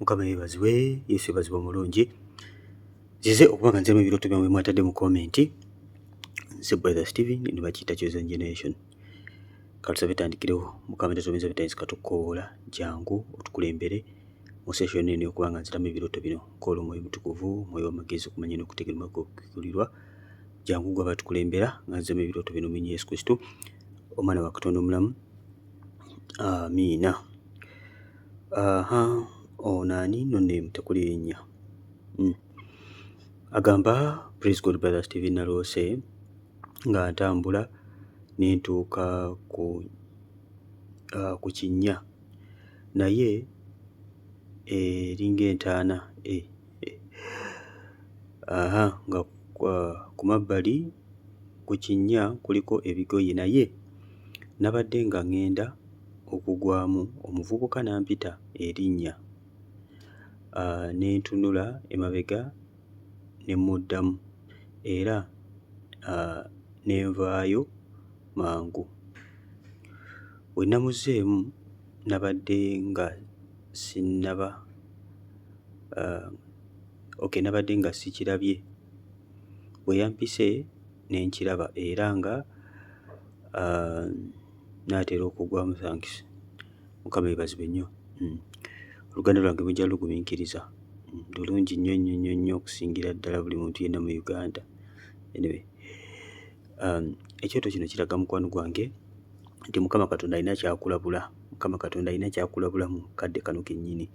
Mukama yeebazibwe, Yesu yeebazibwe omulungi. Zize okuba nga nzemu ebirooto byammwe mwatadde mu komenti. Nze Brother Steven ne bakiyita Chosen Generation. Katusabe tandikirewo. Mukama tatumiza bitandisi katukoowoola jangu otukulembere mu session eno okuba nga nziramu ebirooto bino. Koola Omwoyo Mutukuvu, Omwoyo w'amagezi, okumanya n'okutegeerwa kw'okukulirwa. Jangu gwe batukulembera nga nziramu ebirooto bino mu Yesu Kristo, Omwana wa Katonda omulamu. Amiina. Ono ani nno nneemu tekuli linnya. Agamba praise God Brother Steven naloose nga ntambula ne ntuuka ku kinnya naye eringa entaana nga ku mabbali ku kinnya kuliko ebigoye naye nabadde nga ŋŋenda okugwamu omuvubuka n'ampita erinnya ne ntunula emabega ne muddamu era ne nvaayo mangu. We namuzeemu nabadde nga nabadde nga sikirabye. Bwe yampise ne nkiraba era nga naatera okugwamu thanks. Mukama yeebazibwe nnyo. Oluganda lwange lujja lugumiikiriza. Lulungi nnyo okusingira ddala buli muntu yenna mu Uganda. Anyway, ekyoto kino kiraga mukwano gwange nti Mukama Katonda alina kyakulabula. Mukama Katonda alina kyakulabula mu kadde kano kennyini.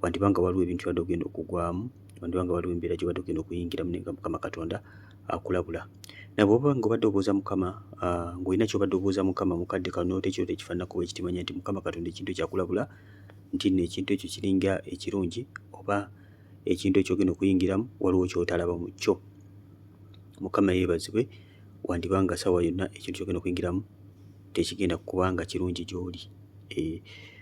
Wandibanga waliwo ebintu by'obadde ogenda okugwamu, wandibanga waliwo embeera gy'obadde ogenda okuyingiramu naye nga Mukama Katonda akulabula. Naye bw'oba ng'obadde obuuza Mukama, ng'olina ky'obadde obuuza Mukama mu kadde kano n'otekyoto ekifaananako bwe kiti, manya nti Mukama Katonda ekintu ekyakulabula nti nno ekintu ekyo kiringa ekirungi oba ekintu ekyogenda okuyingiramu waliwo ky'otalaba mu kyo. Mukama yeebazibwe. Wandibanga ssaawa yonna ekintu ky'ogenda okuyingiramu tekigenda kubanga kirungi gy'oli.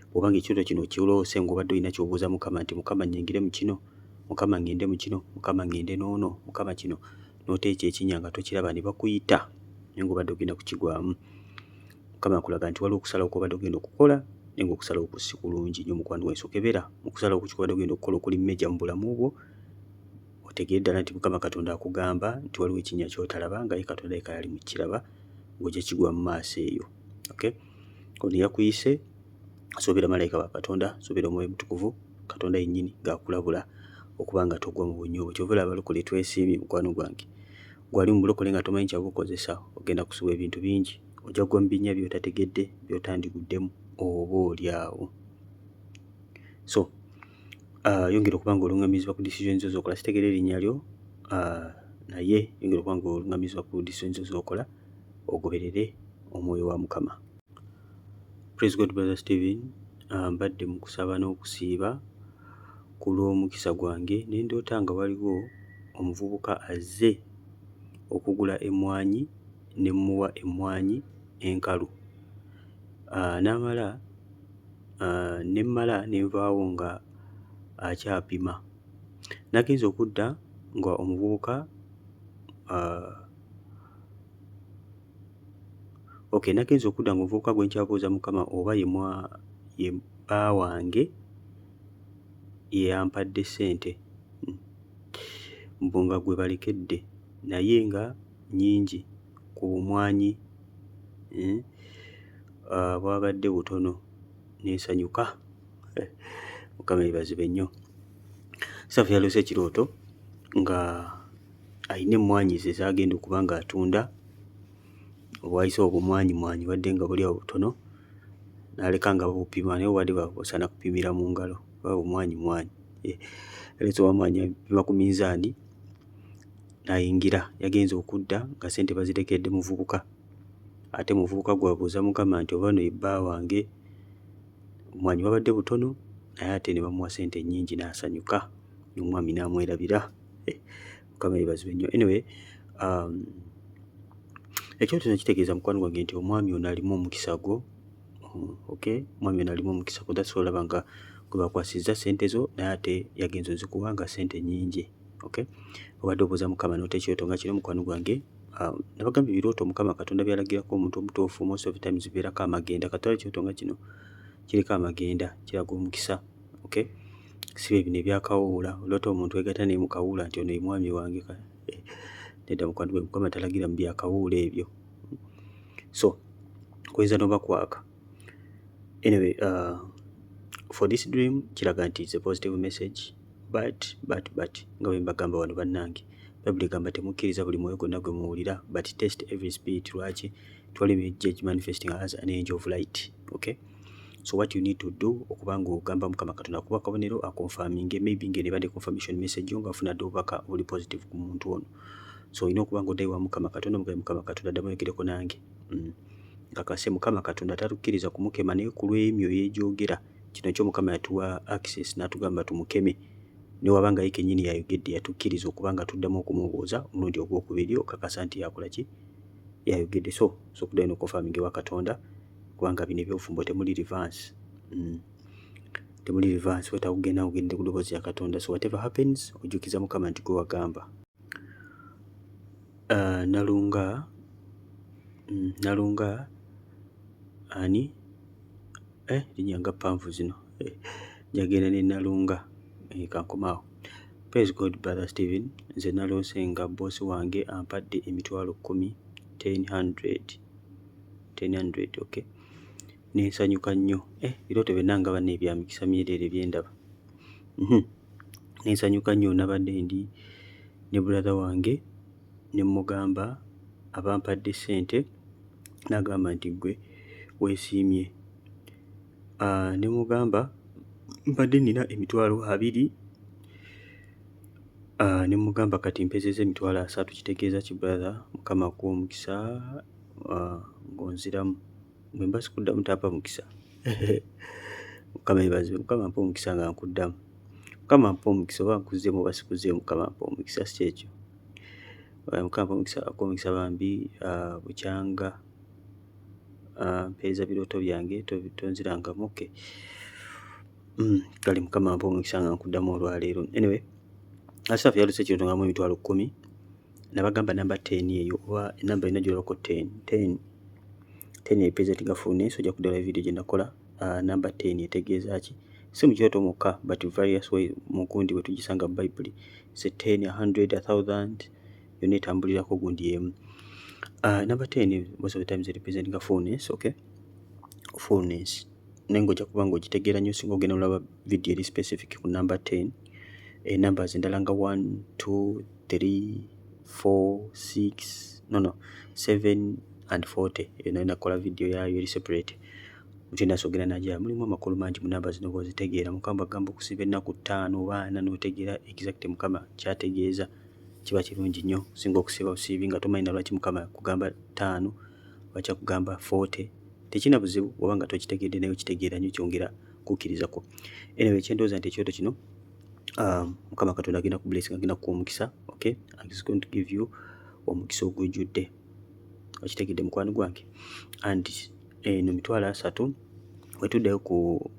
Bw'obanga ekyoto kino kiroose ng'obadde olina ky'obuuza Mukama nti Mukama nnyingire mu kino, Mukama ŋŋende mu kino, Mukama ŋŋende n'ono, Mukama kino, n'oteeka ekinnya nga tokiraba ne bakuyita naye ng'obadde ogenda kukigwamu. Mukama akulaga nti waliwo okusalawo kw'obadde ogenda okukola naye ng'okusalawo okwo si kulungi nnyo mukwano gwange. Sokebera mu kusalawo kw'obadde ogenda okukola okuli mmejja mu bulamu bwo, otegeere ddala nti Mukama Katonda akugamba nti waliwo ekinnya ky'otalaba nga ye Katonda yekka yali mu kiraba ng'ojja kigwa mu maaso eyo. Ono yakuyise, soobera malayika wa Katonda, soobera Omwoyo Mutukuvu, Katonda yennyini ng'akulabula okuba nga togwa mu bunyoobo. Kyova olaba abalokole twesiimye mukwano gwange. Gwali mu bulokole nga tomanyi kyakukozesa, ogenda kusubwa ebintu bingi. Ojja kugwa mu binnya by'otategedde by'otandiguddemu oba oliawo. So yongera okuba ng'oluŋŋamizibwa ku decisions z'okola. Sitegeera erinnya lyo naye yongera okuba ng'oluŋŋamizibwa ku decisions z'okola, ogoberere Omwoyo wa Mukama. Praise God Brother Steven. Mbadde mu kusaba n'okusiiba ku lw'omukisa gwange ne ndoota nga waliwo omuvubuka azze okugula emmwanyi ne mmuwa emmwanyi enkalu. N'amala ne mmala ne nvaawo nga akyapima. Nagenze okudda nga omuvubuka nagenze okudda ng'omuvubuka gwe nkyabuuza Mukama oba ye bba wange ye yampadde ssente mbu nga gwe balekedde naye nga nnyingi ku bumwanyi bwabadde butono neesanyuka. Mukama yeebazibwe nnyo. Saffe yaloose ekirooto nga alina emmwanyi ze z'agenda okuba ng'atunda. Obwayise obumwanyi wadde nga buli awo butono n'aleka nga babupima naye obadde basaana kupimira mu ngalo oba bumwanyi. Yaleese obwamwanyi apima ku minzaani n'ayingira. Yagenze okudda nga ssente bazitekedde muvubuka. Ate muvubuka gw'abuuza Mukama nti oba ono ye bba wange, obumwanyi babadde butono naye ate ne bamuwa ssente nnyingi n'asanyuka, n'omwami n'amwerabira. Mukama yeebazibwe nnyo. Anyway, ekyoto kino kitegeeza mukwano gwange nti omwami ono alimu omukisa gwo. Omwami ono alimu omukisa gwo. That's why olaba nga gwe bakwasizza ssente zo naye ate yagenza ozikuwa nga ssente nnyingi. Obadde obuuza Mukama n'oteeka ekyoto nga kino mukwano gwange. Nabagamba ebirooto Mukama Katonda by'alagirako omuntu omutuufu most of the times bibeerako amagenda. Katwala ekyoto nga kino kiriko amagenda, kiraga omukisa. sibe bino ebyakawuula olwata omuntu wegatta naye mukawuula nti ono ye mwami wange nedda mukwano gwe Mukama talagira mu byakawuula ebyo. So kuyinza n'oba kwaka. Anyway, for this dream kiraga nti it's a positive message, but nga bwe mbagamba wano bannange, Bible egamba temukkiriza buli mwoyo gwonna gwe muwulira, but test every spirit. Lwaki? Twali judge manifesting as an angel of light. Okay, so what you need to do okubanga ogamba Mukama Katonda kuba kabonero akonfaminge, maybe ngene bade confirmation message nga afuna dobaka oli positive ku muntu ono. So olina okubanga oddayo wa Mukama Katonda, Mukama Katonda ddamu yogereko nange. Kakase Mukama Katonda talukkiriza kumukema naye ku lw'emyo yeegyogera. Kino kyo Mukama yatuwa access n'atugamba tumukeme. Ne wabanga ye kennyini yayogedde yatukkiriza okubanga tuddamu okumubuuza omulundi ogwokubiri okakasa nti yakola ki? Yayogedde. So kuddayo n'okonfaminge wa Katonda kubanga bino ebyobufumbo temuli reverse. Temuli reverse, wetaaga kugenda ogende ku ddoboozi ya Katonda. So whatever happens ojjukiza Mukama nti gwe wagamba. Nalunga ani linyanga ppanvu zino jagenda ne Nalunga kankomaawo. Praise God brother Stephen, nze nalose nga bosi wange ampadde emitwalo 10, 1000. Okay, nensanyuka nnyo. Birooto byonna banne ebyamikisa myerere byendaba. Nensanyuka nnyo, nabadde ndi ne brother wange ne mugamba abampadde ssente, n'agamba nti gwe weesiimye. Ne mugamba mbadde nina emitwalo 2. Ne mugamba kati mpezeza emitwalo 3. Kitegeeza ki brother? Mukama kuwa omukisa ng'onziramu. Bwe mba sikuddamu tampa mukisa. Mukama yebaze. Mukama mpa omukisa nga nkuddamu. Mukama mpa omukisa oba nkuzzeemu oba sikuzzeemu, Mukama mpa omukisa, si kyekyo. Mukama mpa omukisa bambi bukyanga mpeeza birooto byange tonzirangamu. Okay, kale Mukama mpa omukisa nga nkuddamu olwaleero. Anyway, Asaf yaluse ekirooto ngamu emitwalo 10. Nabagamba namba 10 eyo oba enamba erina gyolabako 10 representing fullness. Ojja kuddala video gye nakola. Namba 10 etegeeza ki? Si mu kirooto mukka, but various way mu gundi bwe tugisanga mu Bible. Se 10, 100, 1000 yonna etambulirako gundi emu. Number 10 most of the times representing fullness. Okay, fullness. Nengo ojja kuba ng'ogitegeera nnyo singa ogenda olaba video eri specific ku number 10. Numbers endala nga 1, 2, 3, 4, 6, 7 and 40. Eno nakola video yayo eri separate. Mutenda sogera najja mulimu amakulu mangi mu numbers zino bw'ozitegeera. Mukama agamba okusiba ennaku 5 oba 4 n'otegeera exact Mukama kyategeeza, kiba kirungi nnyo singa okusiba busiibi nga tomanyina lwaki Mukama kugamba 5 lwaki akugamba 40. Tekina buzibu oba nga tokitegeedde naye okitegeera nnyo kyongera kukkirizako. Anyway, kyendowooza nti ekyoto kino Mukama Katonda agenda ku blessing, agenda kuwa omukisa. Okay, is going to give you omukisa ogujjudde. Okitegedde mukwano gwange. And eno mitwalo 3 wetuddayo ku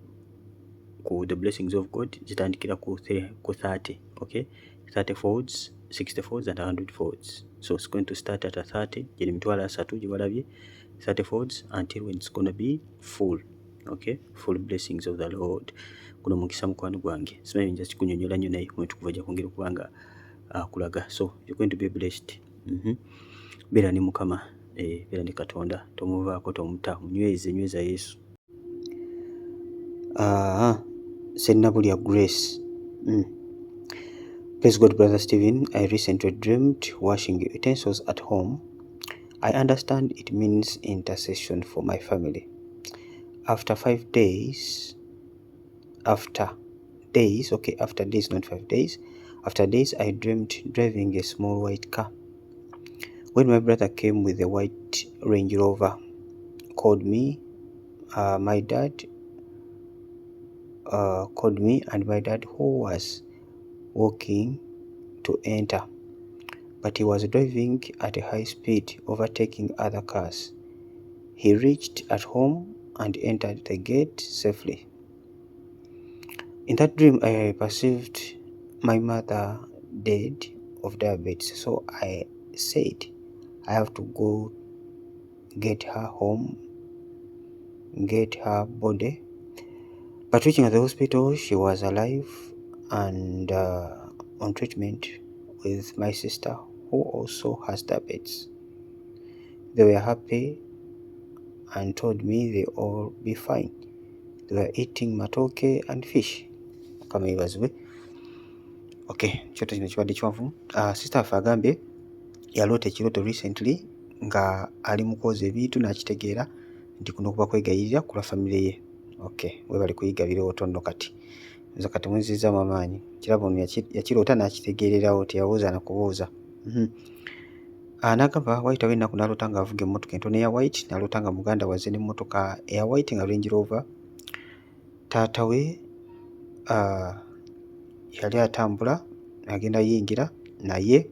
the blessings of God zitandikira ku 30. Okay, 30 folds, 60 folds and 100 folds. So it's going to start at a 30. Gye mitwalo 3 gye walabye 30 folds until when it's going to be full. Okay, full blessings of the Lord. Kuno mukisa mukwano gwange. Simanyi njya kikunyonyola nnyo naye mwetukuva ajja kwongera okubanga kulaga. So you're going to be blessed. Beera ne Mukama, beera ne Katonda, tomuvaako tomuta, nyweza Yesu. Sennabulya Grace. Praise God brother Stephen, I recently dreamed washing utensils at home. I understand it means intercession for my family. After days, not 5 days, after days I dreamed driving a small white car. When my brother came with a white Range Rover, called me, and my dad who was walking to enter, but he was driving at a high speed, overtaking other cars. He reached at home and entered the gate safely. In that dream, I perceived my mother dead of diabetes, so I said I have to go get her home, get her body. But reaching at the hospital, she was alive and on treatment with my sister who also has diabetes. They were happy and told me they all be fine. They were eating matoke and fish. Kama ibazwe. Okay, kyoto kino kibadde kiwanvu. Sister waffe agambye yaloota ekirooto recently nga ali mu kwoza ebintu n'akitegeera nti kuno kuba kwegayirira ku lwa famire ye. Okay, webale kuyiga birooto nno kati. Nze kati munzizaamu amaanyi. Kirabo ono yakiroota n'akitegeererawo, teyabuuza na kubuuza. N'agamba wayitawo ennaku n'aloota ng'avuga emmotoka entono eya white, n'aloota nga muganda wazze n'emmotoka eya white nga Range Rover. Taata we yali atambula agenda yingira naye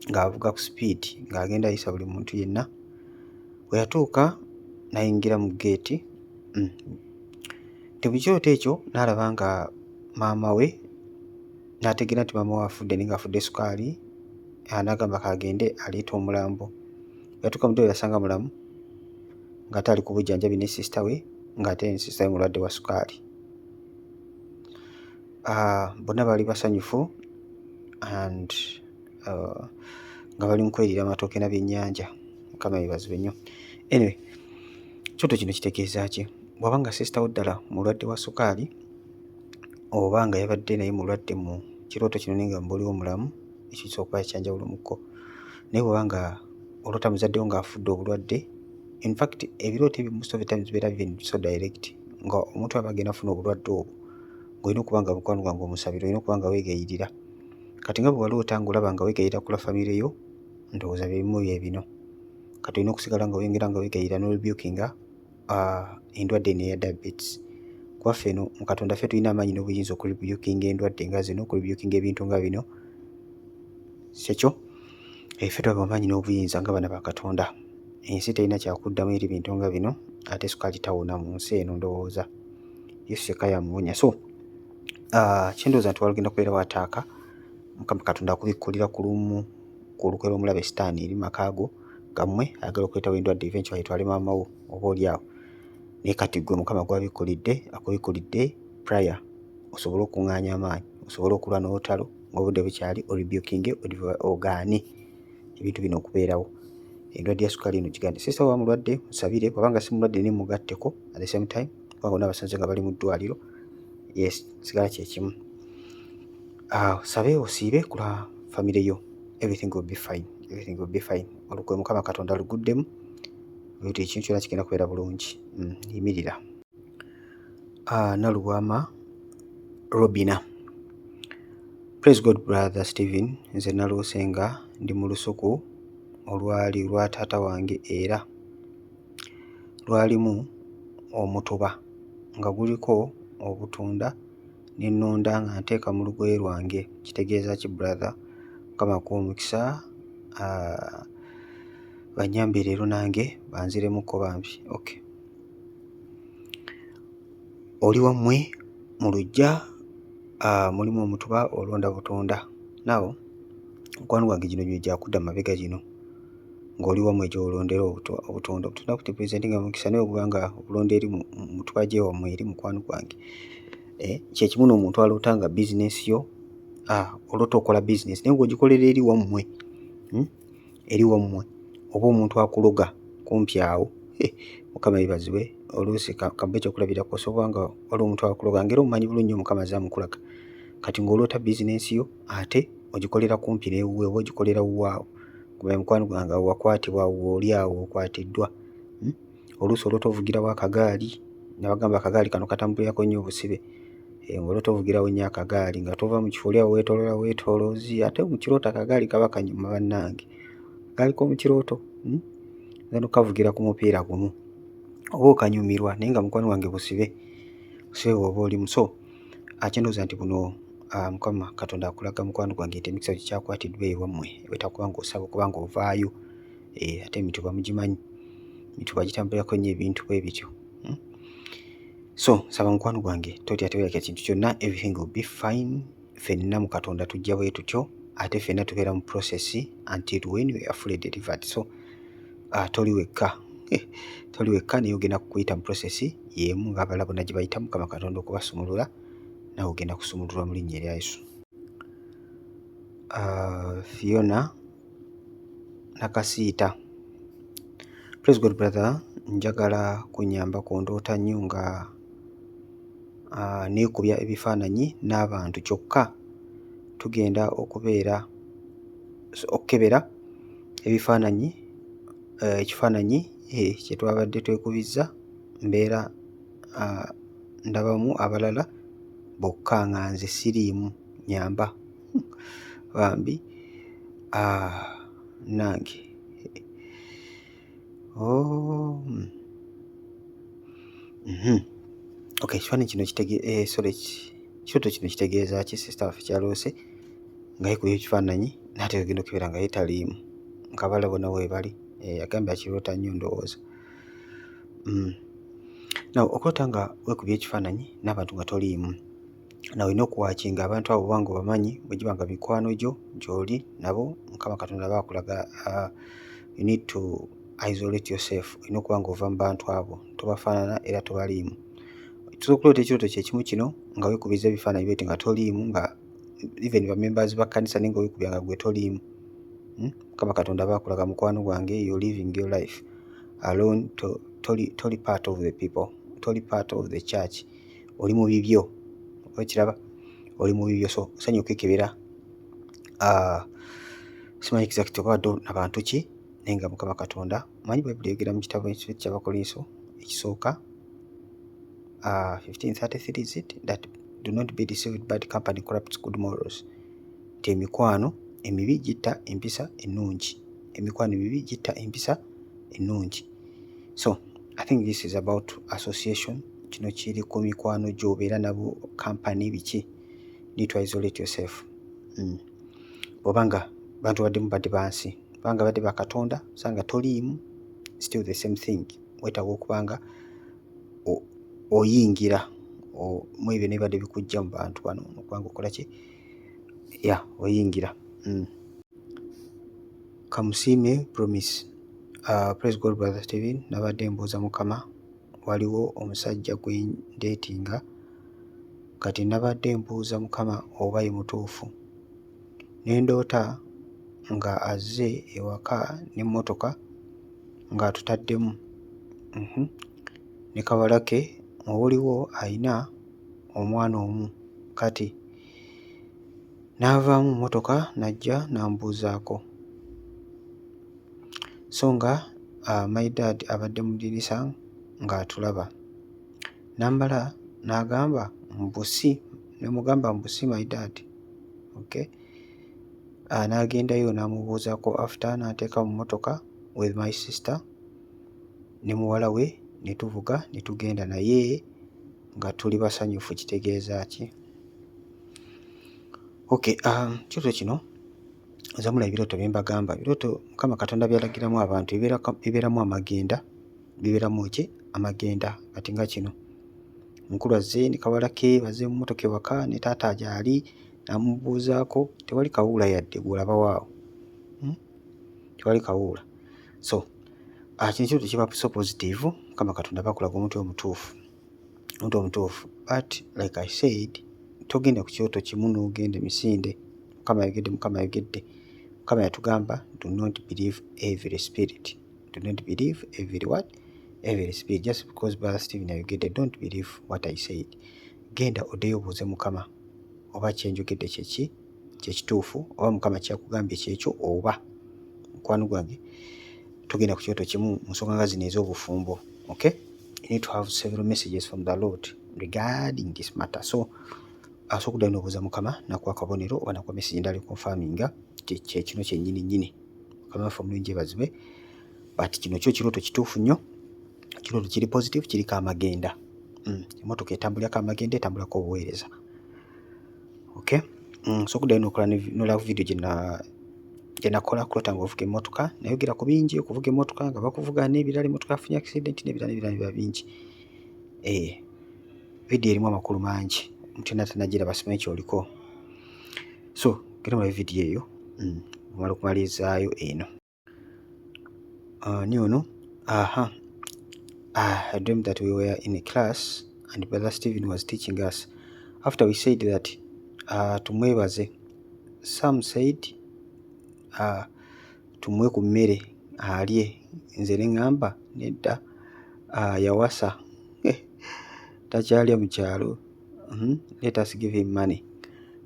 ng'avuga ku speed ng'agenda ayisa buli muntu yenna. Bwe yatuuka n'ayingira mu geeti. Mu kirooto ekyo n'alaba nga maama we n'ategeera nti maama we afudde naye ng'afudde sukaali. N'agamba kagende aleeta omulambo. Yatuuka mu ddiro yasanga mulamu ng'ate ali ku bujjanjabi ne sister we ng'ate ne sister we mulwadde wa sukaali. Bonna baali basanyufu and nga bali mu kweriira amatooke na byennyanja. Mukama yeebazibwe nnyo. Anyway, kyoto kino kitegeeza ki? Bw'aba nga sister wo ddala mulwadde wa sukaali oba nga yabadde naye mulwadde mu kirooto kino naye nga mbuliwo mulamu, ekyo kisobola okuba ekyanjawulo mukko. Naye bw'oba nga oloota muzaddewo ng'afudde obulwadde, in fact ebirooto ebyo most of the times bibeera even so direct nga omuntu aba agenda afuna obulwadde obwo ng'olina okuba nga mukwano gwange omusabira, olina okuba nga weegayirira. Kati nga bwe waloota ng'olaba nga weegayirira ku lwa famire yo, ndowooza byebimu bye bino. Kati olina okusigala nga weyongera nga weegayirira n'orebukinga endwadde eno eya diabetes. Kwaffe eno mu Katonda ffe tulina amaanyi n'obuyinza okurebukinga endwadde nga zino, okurebukinga ebintu nga bino. Kyekyo ffe tulaba amaanyi n'obuyinza nga bana ba Katonda. Ensi terina kyakuddamu eri bintu nga bino, ate sukaali tawona mu nsi eno ndowooza. Yesu yekka yamuwonya. So kyendowooza nti walugenda kubeerawo ataaka. Mukama Katonda akubikkulira ku lumu ku olukwe lw'omulabe sitaani eri maka go gammwe ayagala okuleetawo endwadde eventually etwale maama wo oba oli awo. Naye kati gwe Mukama gw'abikkulidde akubikkulidde prior osobole okuŋŋaanya amaanyi, osobole okulwa n'olutalo ng'obudde bukyali, orebukinge ogaane ebintu bino okubeerawo. Endwadde ya sukaali eno gigande. Sister wa mulwadde musabire, bw'abanga si mulwadde ne mugatteko at the same time kuba bonna abasanze nga bali mu ddwaliro. Yes, sigala kye kimu. Sabe osiibe ku lwa famire yo. Everything will be fine. Everything will be fine. Olukwe Mukama Katonda luguddemu. Bw'etyo ekintu kyonna kigenda kubeera bulungi. Yimirira. Naluwama Robina. Praise God brother Stephen. Nze naloose nga ndi mu lusuku olwali lwa taata wange era lwalimu omutuba nga guliko obutunda n'ennonda nga nteeka mu lugoye lwange. Kitegeeza ki brother? Mukama akuwe omukisa. Banyambe leero nange banziremukko bambi. Okay. Oli wammwe mu luggya mulimu omutuba olonda butunda. Nawo mukwano gwange gino gyakudda mabega gino ng'oli wammwe gy'olondera obutunda. Obutunda kutepresentinga nga mukisa naye okuba nga obulonda eri mutuba gye wammwe eri mukwano gwange. Kyekimu n'omuntu aloota nga bizinesi yo oloota okola bizinesi naye ng'ogikolera eri wammwe. Eri wammwe oba omuntu akuloga kumpi awo. Mukama yeebazibwe. Oluusi kabbe ekyokulabirako osobola nga waliwo omuntu akuloga ng'era omumanyi bulungi nnyo Mukama azamukulaga. Kati ng'oloota bizinesi yo ate ogikolera kumpi n'ewuwe oba ogikolera wuwaawo. Kuba mukwano gwange wakwatibwa oli awo okwatiddwa. Oluusi oloota ovugirawo akagaali, nabagamba akagaali kano katambulirako nnyo obusibe. Ng'oloota ovugirawo nnyo akagaali nga tova mu kifo oli awo weetooloola weetooloozi, ate mu kirooto akagaali kaba kanyuma bannange. Akagaali k'omu kirooto nga nokavugira ku mupiira gumu oba okanyumirwa naye nga mukwano wange busibe bw'oba olimu. So kyendowooza nti buno Mukama Katonda akulaga mukwano gwange nti emikisa gikyakwatiddwa ewammwe wetakuba nga osaba okuba nga ovaayo. Ate emituba mugimanyi, emituba gitambulirako nnyo ebintu bwe bityo. So saba mukwano gwange totya tewereka ekintu kyonna, everything will be fine. Ffenna mu Katonda tujja bwe tutyo ate ffenna tubeera mu process until when we are fully delivered. So toli wekka. Toli wekka naye ogenda kukuyita mu process y'emu ng'abalala bonna gye bayita Mukama Katonda okubasumulula nawe ogenda kusumululwa mu linnya erya Yesu. Fiona Nakasiita. Praise God brother, njagala kunyamba ku ndoota nnyo nga neekubya ebifaananyi n'abantu kyokka tugenda okukebera ebifaananyi ekifaananyi kye twabadde twekubizza mbeera ndabamu abalala bokka nga nze siriimu nyamba bambi nange Okay, ekifaananyi kino kirooto kino kitegeeza ki? Sisita waffe kyaloose nga yeekubye ekifaananyi n'ate agenda okukebera nga ye taliimu, ng'abalala bonna weebali. Agambye akiroota nnyo ndowooza. Nawe okulota nga weekubye ekifaananyi n'abantu nga toliimu, nawe olina okuwaakinga abantu abo oba ng'obamanyi, bwe giba nga mikwano gyo gy'oli nabo, Mukama Katonda baakulaga you need to isolate yourself. Olina okuba ng'ova mu bantu abo, tobafaanana era tobaliimu. Tusobola okuloota ekirooto kye kimu kino nga weekubizza ebifaananyi bwete nga toliimu, nga even ba members ba kkanisa naye nga weekubya nga gwe toliimu. Mukama Katonda baakulaga mukwano gwange, you're living your life alone, toli part of the people, toli part of the church, oli mu bibyo. Okiraba, oli mu bibyo, so osanye okwekebera. Simanyi exactly oba abantu ki, naye nga Mukama Katonda manyi Bayibuli eyogera mu kitabo ky'Abakolinso ekisooka 15:33 is it that do not be deceived, bad company corrupts good morals. Nti emikwano emibi gitta empisa ennungi, emikwano emibi gitta empisa ennungi. So I think this is about association. Kino kiri ku mikwano gy'obeera nabo, company biki, need to isolate yourself. Bw'obanga bantu baddemu badde bansi, bw'obanga badde ba Katonda sanga toliimu, still the same thing. Weetaaga okubanga oyingira mu ebyo n'ebibadde bikujja mu bantu bano, okubanga okola ki? Oyingira. Kamusiime Promise. Praise God brother Steven, nabadde mbuuza Mukama, waliwo omusajja gwe ndeetinga, kati nabadde mbuuza Mukama oba ye mutuufu, ne ndoota nga azze ewaka n'emmotoka ng'atutaddemu, ne kawala ke owuliwo ayina omwana omu, kati n'avaamu mmotoka n'ajja n'ambuuzaako, so nga my dad abadde mu ddirisa ng'atulaba, n'amala n'agamba mbusi, ne mugamba mbusi my dad. Okay, n'agendayo n'amubuuzaako, after n'ateeka mu mmotoka with my sister ne muwala we, ne tuvuga ne tugenda naye nga tuli basanyufu. Kitegeeza ki? Okay, kirooto kino nzamula ebirooto bye mbagamba. Ebirooto Mukama Katonda byalagiramu abantu bibeeramu amagenda, bibeeramu ki? Amagenda. Kati nga kino, mukulu azze ne kawala ke bazze mu mmotoka ewaka, ne taata agyali n'amubuuzaako, tewali kawuula yadde gw'olabawo awo, tewali kawuula. So kino ekirooto kiba so positive. Mukama Katonda bakulaga omuntu omutuufu, but like I said, togenda ku kirooto kimu n'ogenda emisinde. Mukama ayogedde, Mukama yatugamba do not believe every spirit, do not believe every what? Every spirit. Just because brother Steven ayogedde, don't believe what I said. Genda oddeyo obuuze Mukama oba kyenjogedde kyekituufu, oba Mukama kyakugambye kyekyo, oba mukwano gwange togenda ku kirooto kimu mu nsonga nga zino ez'obufumbo. Okay, you need to have several messages from the Lord regarding this matter. So okuddayo n'obuuza Mukama nakuwa akabonero oba nakuwa message endala confirminga kino kyennyini. Mukama waffe omulungi yeebazibwe. But kino kyo kirooto kituufu nnyo, kirooto kiri positive, kiriko amagenda. Emmotoka etambulirako amagenda, etambulako obuweereza. Okay, so okuddayo n'olaba video gye nakola kulota nga ovuga emmotoka, nayogera ku bingi okuvuga emmotoka nga bakuvuga n'ebirala, emmotoka yafunye accident n'ebirala biba bingi. Video erimu amakulu mangi, omuntu yenna tannagiraba simanyi kyoliko. So genda mulabe video eyo omala okumalirizzaayo eno. Ni ono, I dreamed that we were in a class and Brother Steven was teaching us after we said that tumwebaze, some said tumwe ku mmere alye, nze ne ŋŋamba nedda, yawasa takyalya mu kyalo, let us give him money.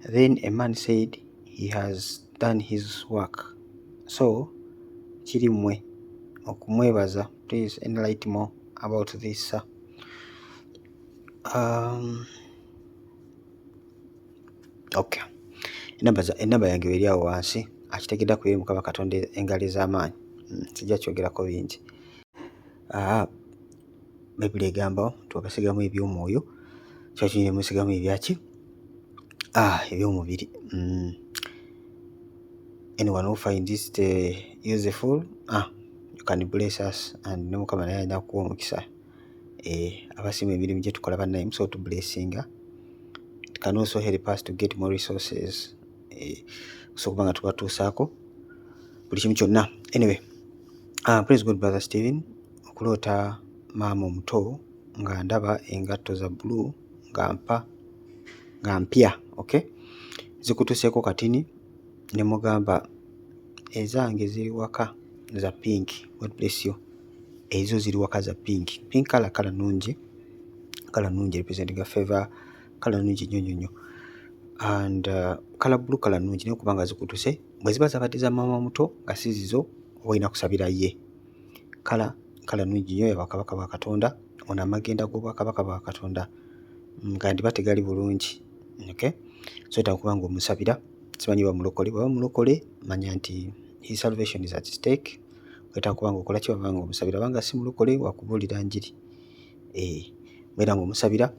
Then a man said he has done his work, so kiri mmwe okumwebaza. Please enlighten more about this, sir. Okay, enamba yange eri awo wansi, akitegedda ku Mukama Katonda engalo ez'amaanyi, sijja kyogerako bingi. Bayibuli egamba twabasigamu eby'omwoyo kyakini ne musigamu ebyaki eby'omubiri. Anyone who find this useful, you can bless us, and ne Mukama naye alina kuwa omukisa. Abasiima emirimu gye tukola bannaye musobola otublessinga. It can also help us to get more resources, okuba nga tubatuusaako buli kimu kyonna. Anyway, praise God brother Steven, okuloota maama omuto nga ndaba engatto za blue nga mpya, okay, zikutuseeko katini, ne mugamba ezange ziri waka za pink. God bless you. Ezo ziri waka za pink. Pink kala nungi, representing favor, kala nungi nnyo, and kala blue kala nungi naye kubanga zikutuse, bwe ziba zabadde za maama omuto nga si zizo olina kusabira ye. Kala nungi nnyo ya Bwakabaka bwa Katonda, ono amagenda g'Obwakabaka bwa Katonda nga ndiba tegali bulungi, okay, so etaaga kuba nga omusabira. Simanyi bamulokole, bwaba mulokole manya nti his salvation is at stake. Etaaga kuba nga okola ki, baba nga omusabira. Banga si mulokole wakubuulira njiri, beera nga omusabira.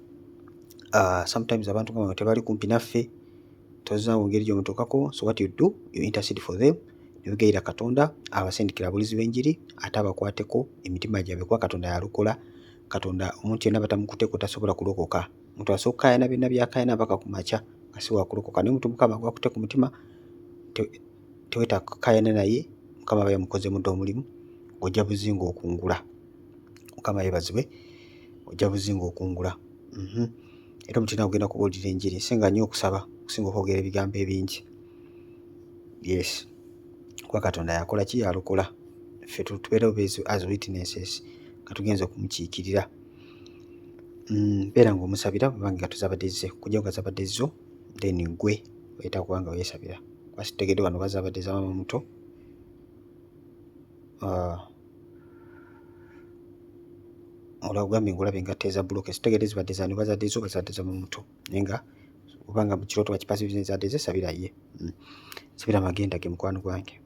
Sometimes abantu nga tebali kumpi naffe, tozina ngeri gy'omutuukako, so what you do, you intercede for them, ne bigayira Katonda abasindikira abulizi b'enjiri, ate abakwateko emitima gyabwe kuba Katonda yalukola. Katonda omuntu yenna batamukuteko tasobola kulokoka. Omuntu asooka kayana byonna byakayana mpaka ku makya nga si wakulokoka. Naye omuntu Mukama gwakute ku mutima, tewetaaga kayana naye, Mukama aba yamukoze muddo omulimu, ojja buzinga okungula. Mukama yeebazibwe, ojja buzinga okungula. Era omuntu yenna ogenda kubuulira enjiri singa nnyo okusaba okusinga okwogera ebigambo ebingi. Yes, kuba Katonda yakola ki, yalukola. Ffe tubeerewo as witnesses nga tugenza okumukiikirira. Beera nga omusabira bwebanga nga tuzabadde zze, kujja nga zabadde zo, then gwe weetaaga kuba nga weesabira. Kuba sitegedde wano bazabadde za maama muto. Olagambye ngulabe engatto eza buloke, sitegedde zibadde zaani, bazadde zo bazadde za maama muto, naye nga obanga mu kirooto bakipasi bizadde ze, sabira ye. Sabira magenda ge mukwano gwange.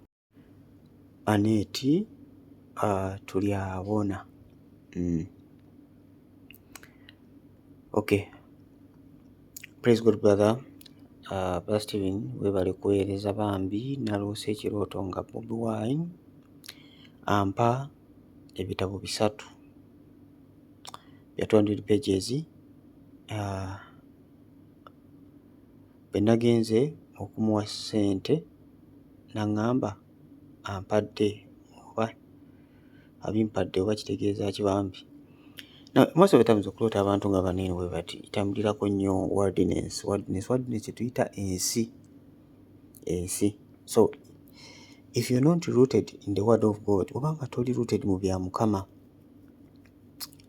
Aneeti tuli abona. Okay, praise God brother. Brother Steven, weebale kuweereza bambi. Naloose ekirooto nga Bobi Wine ampa ebitabo 3 bya 200 pages. Bwe nagenze okumuwa ssente n'aŋŋamba ampadde oba abimpadde oba kitegeeza ki bambi. Now, most of the times okuloota abantu nga banene bwe bati tambulirako nnyo wordiness tuyita ensi. So if you're not rooted in the word of God, obanga toli rooted mu bya Mukama,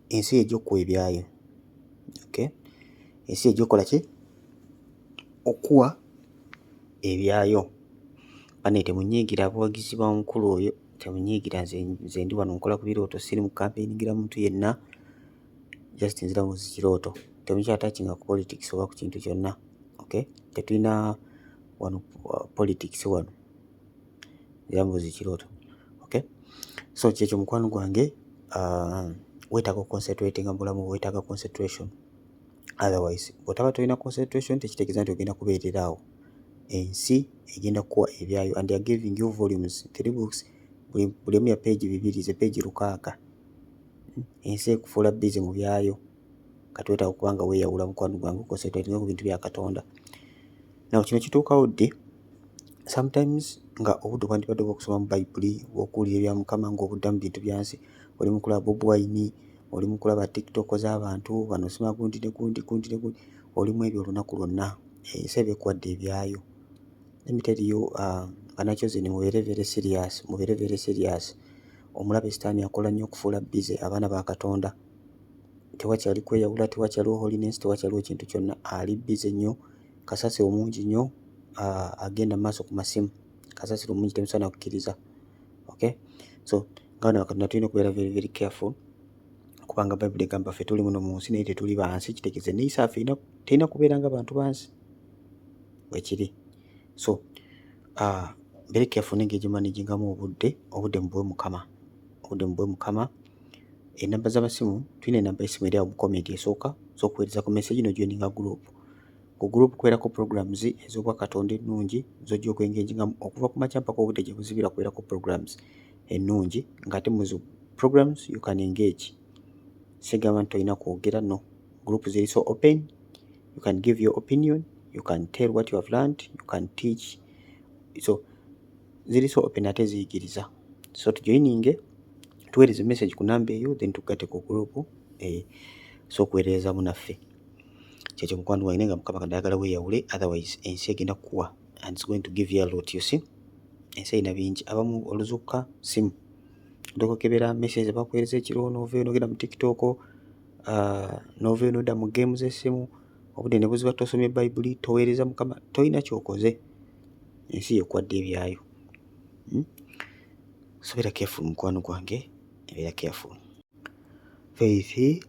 ensi ejja okuwa ebyayo. Okay, ensi ejja okukola ki, okuwa ebyayo. Bane temunyiigira abawagizi ba mukulu oyo, temunyiigira nze ndi wano nkola ku birooto, siri mu campaigningira muntu yenna, just nzira mu kirooto. Temukyatakinga ku politics oba ku kintu kyonna. Okay, tetulina wano politics wano, nzira mu kirooto. Okay, so kyekyo mukwano gwange, weetaaga concentrating mu bulamu, weetaaga concentration. Otherwise bw'otaba tolina concentration tekitegeeza nti ogenda kubeerera awo. Ensi egenda kuwa ebyayo, and they are giving you volumes, 3 books, buli emu ya page 2, ze page 600. Ensi ekufuula busy mu byayo, kati weetaaga okuba nga weeyawula mukwano gwange, concentrating ku bintu bya Katonda. Naw kino kituukawo ddi, sometimes nga obudde obwandibadde bw'okusoma mu Bayibuli, bw'okuwulira ebya Mukama ng'obudda mu bintu byansi, oli mu kulaba Bobi Wine, oli mu kulaba TikTok z'abantu bano sima gundi ne gundi, olimu ebyo olunaku lwonna, ensi eba ekuwadde ebyayo. Let me tell you, Bannakyozi mubeere very serious. Omulabe sitaani akola nnyo okufuula bize abaana ba Katonda. Tewakyali kweyawula, tewakyaliwo holiness, tewakyaliwo kintu kyonna. Ali bize nnyo, kasasiro mungi nnyo, agenda mu maaso ku masimu. Kasasiro mungi temusaana kukkiriza. Okay? So ng'abaana ba Katonda tulina okubeera very careful, kubanga Bayibuli egamba ffe tuli muno mu nsi naye tetuli bansi. Kitegeeza neeyisa yaffe terina kubeera nga bantu bansi bwekiri. So very careful n'engeri gye managingamu obudde mubuwe Mukama. Enamba z'amasimu, tulina enamba y'essimu eri awo mu comment esooka z'okuweereza ku message no joininga group. Ku group kubeerako programs ez'obwakatonda ennungi z'ojja okwengengingamu okuva ku makya mpaka obudde gye buzibira. Kubeerako programs ennungi ng'ate mu zo programs you can engage. Sigamba nti tolina kwogera, no. Group ziri so open, you can give your opinion, you can tell what you have learned, you can teach. So ziri so open ate ziyigiriza. So tujoininge, tuweereze message ku namba eyo, then tugatte ku group so okuweereza munaffe. Kyekyo mukwano gwange nga Mukama Katonda ayagala weeyawule, otherwise ensi egenda kukuwa and it's going to give you a lot, you see. Ensi erina bingi, abamu oluzukka simu ndokokebera message bakuweereza ekiro, noveeyo nogenda mu TikTok, noveeyo nodda mu games z'essimu, obudde ne buziba tosomye Bayibuli, toweereza Mukama, tolina kyokoze. Ensi yekuwadde ebyayo. So beera careful mukwano gwange, beera careful. Faith,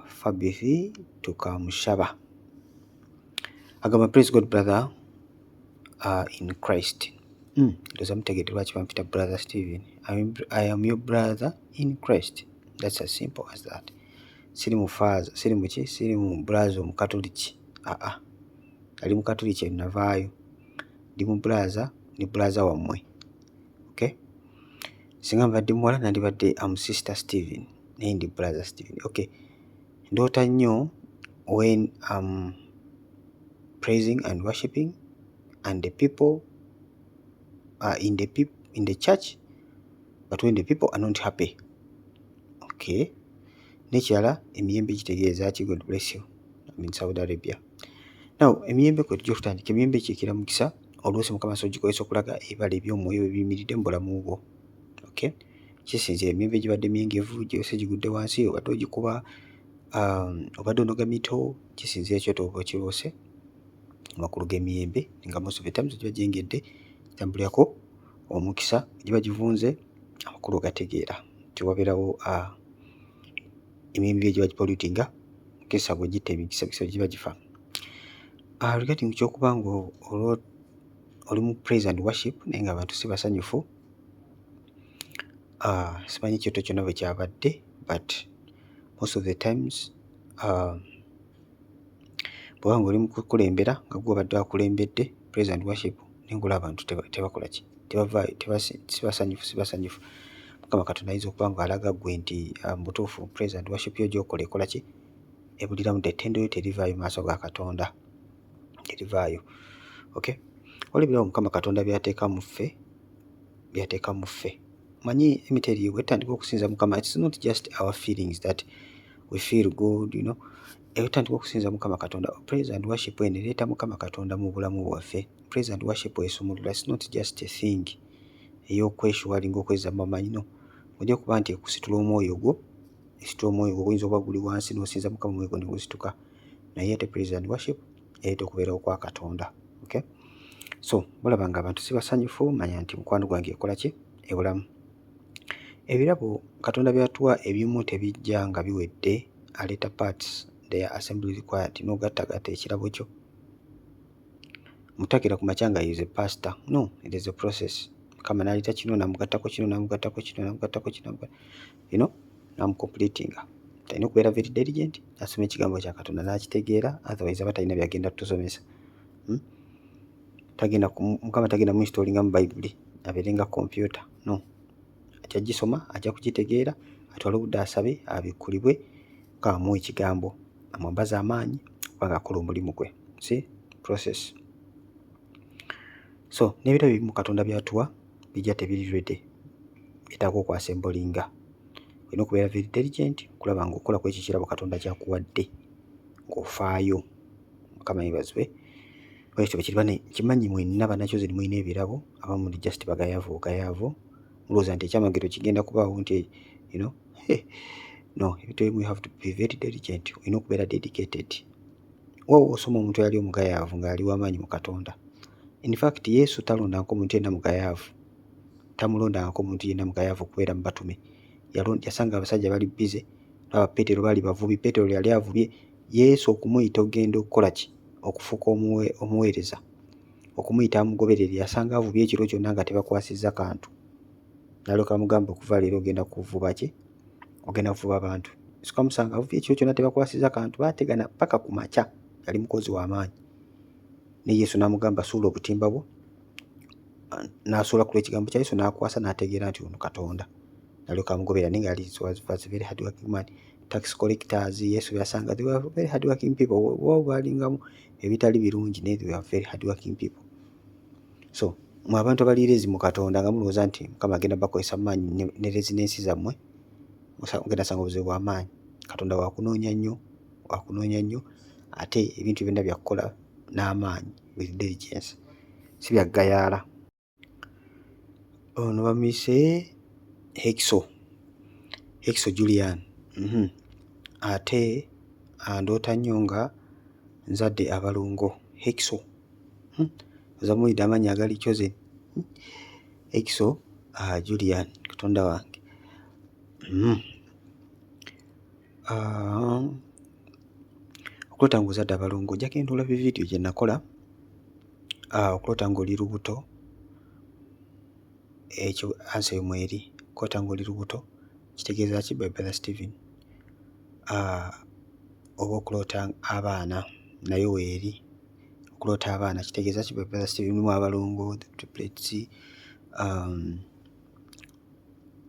Fabrice tukamushaba agamba praise God brother in Christ. Ndoza mutegedde lwaki bampita brother Stephen. I am your brother in Christ. That's as simple as that. Siri mufaza, siri mu brother omukatoliki. Ali mukatoliki navaayo. Ndi mu brother, ni brother wammwe. Okay? Singa mbadde muwala nandibadde sister Stephen, naye ndi brother Stephen. Okay. Ndoota nnyo when I'm praising and worshiping and the people are in the church, but when the people are not happy. Okay. Nekirala emiyembe kitegeeza ki? God bless you. I'm in Saudi Arabia. Now emiyembe kwe tujja okutandika, emiyembe kyekira mukisa oluusi Mukama gikozesa okulaga ebibala eby'omwoyo ebiyimiridde mu bulamu bwo. Okay. Kisinzira emiyembe gibadde myengevu, gyose gigudde wansi, obadde ogikuba, obadde onoga mito, kisinzira ekyoto oba okiroose. Amakulu g'emiyembe nga most of the times giba gyengedde, kitambulirako omukisa, giba givunze, amakulu gategeera. Tiwabeerawo emiyembe giba gipollutinga, mukisa bwe gitta emikisa giba gifa. Regarding kyokuba nga oli mu praise and worship naye nga abantu si basanyufu, simanyi ekyoto kyonna bwe kyabadde, but most of the times bw'oba nga oli mu kukulembera nga gwe obadde wakulembedde praise and worship naye ng'olaba abantu tebakola ki, tebavaayo, si basanyufu. Mukama Katonda ayinza okuba nga alaga ggwe nti mu butuufu praise and worship yo gy'okola ekola ki, ebuliramu, ettendo yo terivaayo mu maaso ga Katonda, terivaayo. Okay. Oleberawo Mukama Katonda byateeka mu ffe. Manyi emiteri bwetandika okusinza Mukama, it's not just our feelings that we feel good, you know. Ebitandika okusinza Mukama Katonda, praise and worship enereeta Mukama Katonda mu bulamu bwaffe. Praise and worship esumulula, it's not just a thing ey'okweshuwalinga okwezza mamanyi, no. Ojja kuba nti ekusitula omwoyo gwo, oyinza okuba guli wansi n'osinza Mukama omwoyo gwo ne gusituka, naye ate praise and worship ereeta okubeerawo kwa Katonda. Okay. So mulaba nga abantu si basanyufu, manya nti mukwano gwange ekola ki, ebulamu. Ebirabo Katonda byatuwa ebimu tebijja nga biwedde, aleeta parts their assembly required. N'ogattagatta ekirabo kyo. Mutakira ku makya nga is a pastor. No, it is a process. Mukama n'aleeta kino n'amugattako kino n'amugattako kino n'amugattako kino, you know, n'amucompletinga. Talina okubeera very diligent, asoma ekigambo kya Katonda n'akitegeera, otherwise aba talina byagenda tutusomesa. Mukama tagenda mu installinga mu Bayibuli abeere nga computer, no. Ajja gisoma, ajja kugitegeera, atwale obudde asabe, abikkulibwe, amuwa ekigambo, amwambaza amaanyi kubanga akola omulimu gwe. See process. So n'ebirabo ebimu Katonda byatuwa bijja tebiri ready, byetaaga okwasembolinga. olina okubeera very diligent okulaba ng'okola ku ekyo ekirabo Katonda kyakuwadde ng'ofaayo. Mukama yeebazibwe. Bwekityo bwe kiri bane, kimanyi mwenna Bannakyozi mulina ebirabo, abamu muli just bagayaavu, mulowooza nti ekyamagero kigenda kubaawo nti no, every time we have to be very diligent. Olina okubeera dedicated. Woowe osoma omuntu eyali omugayaavu ng'ali w'amaanyi mu Katonda. In fact Yesu talondangako omuntu yenna mugayaavu, tamulondangako omuntu yenna mugayaavu okubeera mu batume. Yasanga abasajja bali bize, aba Peetero baali bavubi, Peetero yali avubye. Yesu okumuyita ogenda okukola ki? Okufuuka omuweereza, okumuyita amugoberere, yasanga avubye ekiro kyonna nga tebakwasizza kantu. N'alyoka amugamba okuva leero ogenda kuvuba ki? Ogenda kuvuba abantu. Sikamusanga avubye ekiro kyonna tebakwasizza kantu, baategana paka ku makya. Yali mukozi w'amaanyi. Ne Yesu n'amugamba suula obutimba bwo, n'asuula ku lw'ekigambo kya Yesu n'akwasa n'ategeera nti ono Katonda. N'alyoka amugoberera naye ng'ali was very hard working man. Tax collectors Yesu yasanga they were very hard working people. Bo baalingamu ebitali birungi naye they were very hard working people. So mwe abantu abali lazy mu Katonda nga mulowooza nti Mukama agenda bakozesa maanyi ne laziness zammwe, mugenda sanga obuzibu bw'amaanyi. Katonda wakunoonya nnyo ate ebintu byonna byakukola n'amaanyi with diligence, si byaggayaala. Ono bamuyise Hexo Julian. Ate andoota nnyo nga nzadde abalongo. Hexo ozamulidde amannya agali chosen. Hexo Julian, Katonda wange. Okulota ng'ozadde abalongo, ojja genda olaba vidiyo gye nakola. Okulota ng'oli lubuto, ekyo answer mweri. Okulota ng'oli lubuto kitegeeza ki? By Brother Stephen. Oba okulota abaana naye weeri. Okulota abaana kitegeeza ki? By Brother Stephen. Mulimu abalongo, the triplets,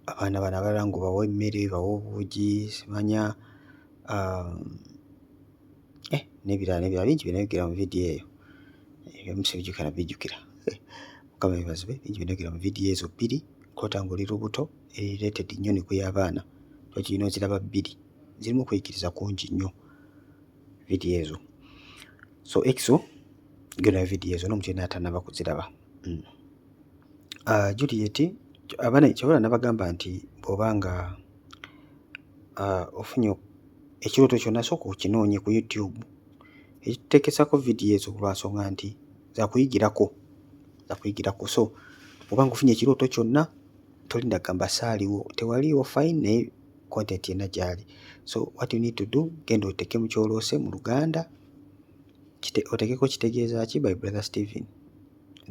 abaana bano abalala ngo bawa emmere, bawa obuugi, simanya n'ebirala bingi bye nayogera mu vidiyo eyo. Ebimu sibijjukira nabijjukira. Mukama yeebazibwe. Bingi bye nayogera mu vidiyo ezo bbiri. Okulota ng'oli lubuto related nnyo ne ku y'abaana. Twakirina oziraba bbiri. Zirimu okuyigiriza kungi nnyo vidiyo ezo. So Exo genda vidiyo ezo n'omuntu yenna atannaba kuziraba. Juliet abaana kyabula nabagamba nti bw'obanga ofunye ekirooto kyonna sooka okinoonye ku YouTube. Ekiteekesako vidiyo ezo lwa nsonga nti zakuyigirako. So bw'obanga ofunye ekirooto kyonna tolinda kugamba saaliwo, tewaliiwo fine naye content yenna gyali. So what you need to do, genda oteeke mu kyoloose mu Luganda, oteekeko kitegeeza ki? By Brother Stephen.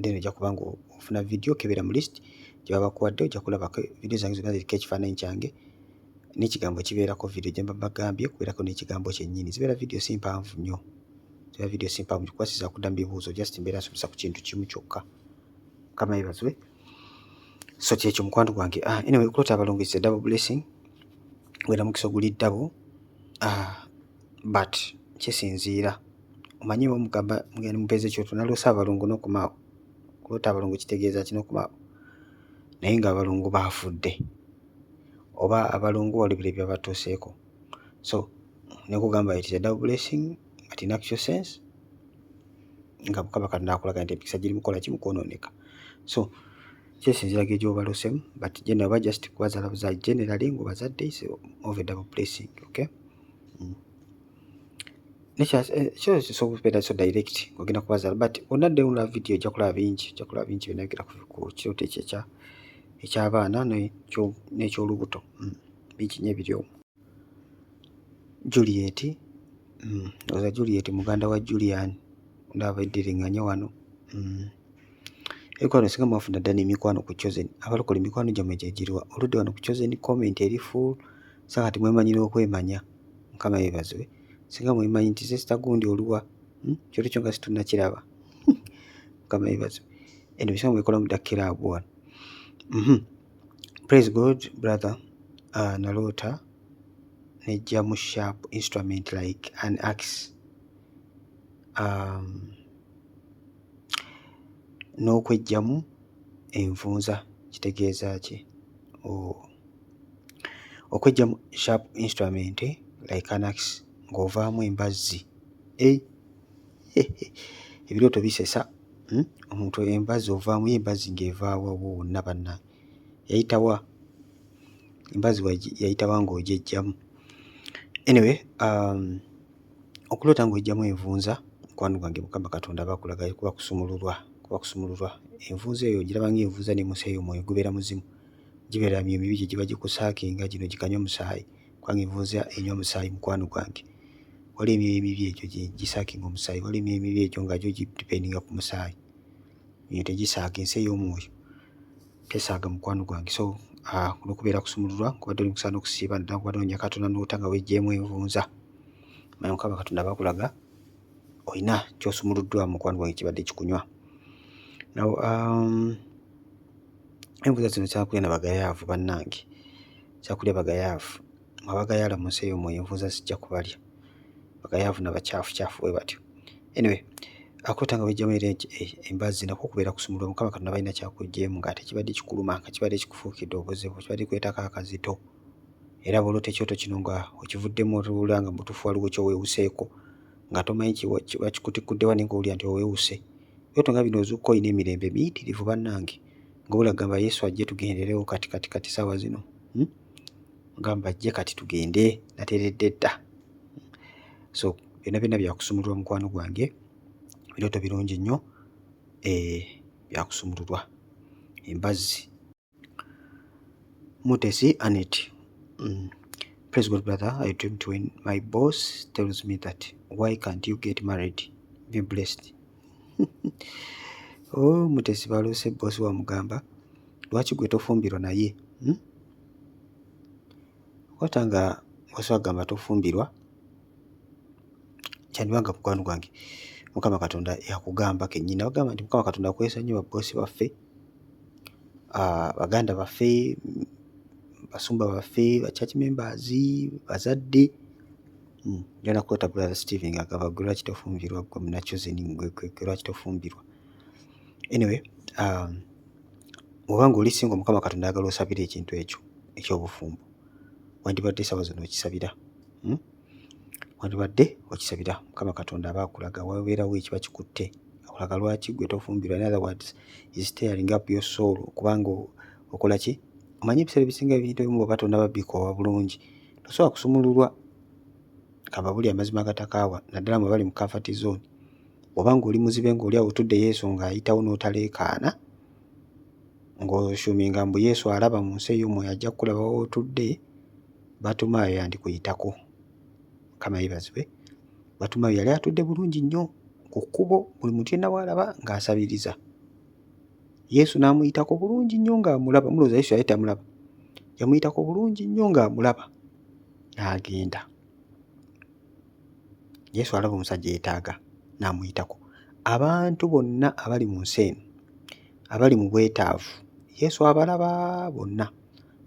Then ojja kuba nga ofuna vidiyo kebera mu list gye baba bakuwadde, ojja kulabako vidiyo zange zonna ziriko ekifaananyi kyange n'ekigambo kibeerako. Vidiyo gye mba bagambye kubeerako n'ekigambo kyennyini. Zibeera vidiyo si mpanvu nnyo. Kukwasiza kuddamu bibuuzo, just mbeera nsomesa ku kintu kimu kyokka. Mukama yeebazibwe. So kyekyo mukwano gwange. Anyway, okulota abalongo is a double blessing. Wera mukisa oguli double. But kisinziira. Omanyi omugamba mugenda mupeze ekyoto naloosa abalongo n'okumaawo. Okulota abalongo kitegeeza kino okumaawo. Naye ng'abalongo baafudde. Oba abalongo waliwo bye byabatuuseeko. So nekugamba it is a double blessing but in actual sense nga Mukama Katonda akulaga nti empisa giri mukola ki? Mukwonooneka. So kyesinziira gy'obaloosemu but gye naba just kubazaala buzaala generally ng'obazadde is of a double blessing. Okay. Kyo kisobola so direct ng'ogenda kubazaala but onadde olaba vidiyo ojja kulaba bingi bye nayogera ku kirooto ekyo eky'abaana n'ekyolubuto. Bingi nnyo ebiri omwo. Juliet, oza Juliet muganda wa Julian, ndaba eddiringanya wano. Ebikwano singa mwafuna dda n'emikwano ku Chosen. Abalokole emikwano gyammwe gye giriwa? Oludde wano ku Chosen comment eri full. So kati mwemanyira okwemanya. Mukama yeebazibwe. Singa mwemanyi nti sister gundi oluwa. Ekyoto kyo nga situnnakiraba. Mukama yeebazibwe. Eno bisinga mwekolamu ddakira ago wano. Praise God brother. Nalota nejjamu sharp instrument like an axe. N'okwejjamu envunza kitegeeza ki? Okweggyamu sharp instrument like an axe ng'ovaamu embazzi. Ebirooto bisesa. Omuntu embazzi ovaamu, ye embazzi ng'evaawa wonna bannange? Yayitawa? Embazzi yayitawa ng'ogyeggyamu? Anyway, okuloota ng'oggyamu envunza, mukwano gwange Mukama Katonda aba akulaga kuba kusumululwa. Envunza eyo ogiraba ng'envunza n'emuseeyo omwoyo gubeera muzimu. Gibeera mibi gye giba gikusaakinga gino gikanywa omusaayi. Kubanga envunza enywa omusaayi mukwano gwange. Waliwo emyoyo emibi egyo gye gisaakinga omusaayi, waliwo emyoyo emibi egyo nga gyo gidipendinga ku musaayi. Eyo tegisaaga, ensi ey'omwoyo tesaaga mukwano gwange. So olw'okubeera kusumululwa, kubadde oli mukusaana okusiiba naddala kubadde onya Katonda n'ota nga weggyeemu envunza. Manya Mukama Katonda aba akulaga olina ky'osumuluddwa mukwano gwange kibadde kikunywa. Now, envunza zino kyakulya na bagayaavu bannange. Kyakulya bagayaavu. Abagayaala mu nsi ey'omwoyo envunza zijja kubalya. Bagayaavu n'abacaafu bwe batyo. Anyway, akuloota nga weggyamu era embazzi nakwo kubeera kusumululwa. Mukama Katonda balina kyakuggyeemu ng'ate kibadde kikuluma, nga kibadde kikufuukidde obuzibu, kibadde kwetako akazito. Era bw'oloota ekyoto kino nga okivuddemu olula nga mutuufu waliwo ky'oweewuseeko nga tomanyi bakikutikudde wano ng'owulira nti oweewuse. Ebyoto nga bino ozuukuka olina emirembe miyitirivu bannange. Ng'obula gamba Yesu ajje tugenderewo kati saawa zino. Gamba ajje kati tugende, nateredde dda. So byonna byakusumululwa mukwano gwange. Ebirooto birungi nnyo byakusumululwa. Embazzi. Mutesi Anet. Praise God, brother. I dreamed when my boss tells me that why can't you get married? Be blessed. Mutesi baloose boss wamugamba lwaki gwe tofumbirwa naye? Kwata nga boss agamba tofumbirwa, kyandibanga mukwano gwange Mukama Katonda yakugamba kennyini. Abagamba nti Mukama Katonda akwesa nnyo baboosi baffe, baganda baffe, basumba baffe, ba church members, bazadde. Njana kwota brother Stephen agamba gwe lwaki tofumbirwa, gwe munakyozeni gwe lwaki tofumbirwa. Anyway, obanga oli singa Mukama Katonda ayagala osabira ekintu ekyo eky'obufumbo, wandibadde saawa zino okisabira. Wandibadde okisabira. Mukama Katonda aba akulaga wabeerawo ekiba kikutte, akulaga lwaki gwe tofumbirwa. In other words, is stirring up your soul. Kubanga okola ki? Omanyi ebiseera ebisinga ebintu ebimu bw'oba tonnababikoowa bulungi tosobola kusumululwa. Kaba buli amazima agatakaawa naddala mwe bali mu comfort zone. Obanga oli muzibe ng'oli awo otudde Yesu ng'ayitawo n'otaleekaana, ng'oshuuminga mbu Yesu alaba mu nsi ey'omwoyo ajja kukulaba w'otudde, Batumaayo yandikuyitako. Mukama yeebazibwe. Batumaayo yali atudde bulungi nnyo ku kkubo, buli muntu yenna bw'alaba ng'asabiriza. Yesu n'amuyitako bulungi nnyo ng'amulaba. Mulowooza Yesu yali tamulaba? Yamuyitako bulungi nnyo ng'amulaba n'agenda. Yesu alaba omusajja yeetaaga n'amuyitako. Abantu bonna abali mu nsi eno abali mu bwetaavu Yesu abalaba bonna.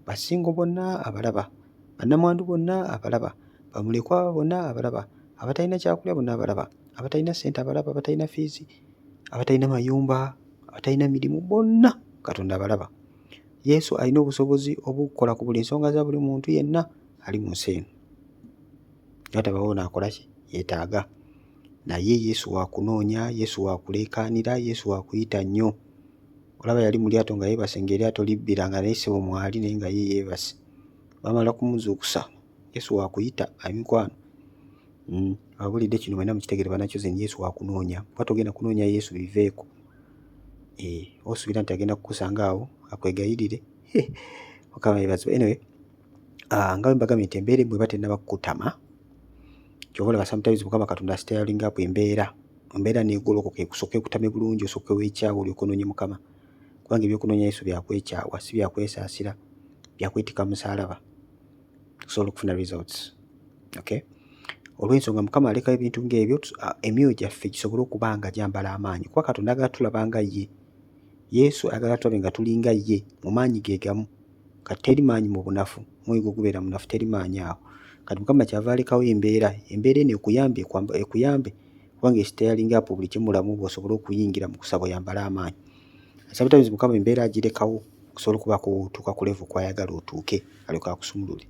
Basingo bonna abalaba. Bannamwandu bonna abalaba. Bamulekwa bonna abalaba. Abatalina kyakulya bonna abalaba. Abatalina ssente abalaba. Abatalina fiizi, abatalina mayumba, abatalina mirimu, bonna Katonda abalaba. Yesu alina obusobozi obukukola ku buli nsonga za buli muntu yenna ali mu nsi eno. Yatabawo n'akola ki? Yeetaaga. Naye Yesu waakunoonya, Yesu waakuleekaanira, Yesu waakuyita nnyo. Olaba yali mu lyato nga yeebase ng'eryato libbira nga naye ssebo mwali naye nga ye yeebase. Bamala kumuzuukusa. Yesu waakuyita emikwano. Abulidde kino mwenna mukitegere bannakyozi, Yesu waakunoonya. Kuba togenda kunoonya Yesu biveeko. Osuubira nti agenda kukusanga awo akwegayirire. Mukama yeebazibwe. Anyway, nga bwe mbagambye nti embeera emmwe batennaba kukutama. Kyova olaba sometimes Mukama Katonda asitayalinga apo embeera n'egolokoka ekusooka ekutame bulungi osooke weekyawa olyoke onoonye Mukama. Kubanga ebyokunoonya Yesu byakwekyawa, si byakwesaasira, byakwetika musaalaba. Osobola okufuna results. Okay? Olw'ensonga Mukama alekayo ebintu ng'ebyo emyoyo gyaffe gisobole okuba nga gyambala amaanyi. Kuba Katonda agala tulaba nga ye. Yesu agala tulabe nga tulinga ye mu maanyi ge gamu. Kati teri maanyi mu bunafu, mwoyo gwo gubeera munafu, teri maanyi awo. Kati Mukama kyava alekawo embeera eno ekuyambe kubanga esitayalinga apo buli kimulamu bw'osobola okuyingira mu kusaba oyambala amaanyi. Sometimes Mukama embeera agirekawo okusobola okubaako otuuka ku level kw'ayagala otuuke alyoke akusumulule.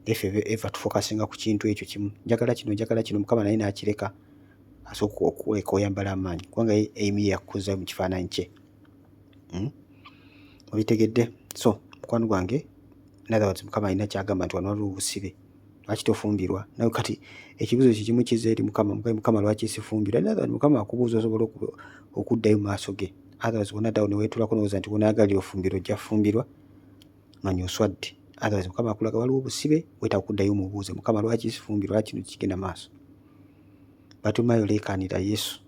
effe eva tufokasinga ku kintu ekyo kimu, njagala kino Mukama naye n'akireka asooka okuleka oyambala amaanyi kubanga Amy yakkuza mu kifaananyi kye. Obitegedde? So mukwano gwange, in other words, Mukama alina kyagamba nti wano waliwo obusibe, lwaki tofumbirwa? Nawe kati ekibuzo kimu kiza eri Mukama lwaki sifumbirwa? In other words, Mukama akubuuza osobola okuddayo mu maaso ge. Otherwise wonna ddawo ne weetuulako n'olowooza nti bw'onaagalira ofumbirwa ojja kufumbirwa, manya oswadde. Otherwise Mukama akulaga waliwo obusibe, weetaaga okuddayo omubuuze, Mukama lwaki sifumbirwa, lwaki kino kigenda maaso? Batumayo leekaanira Yesu,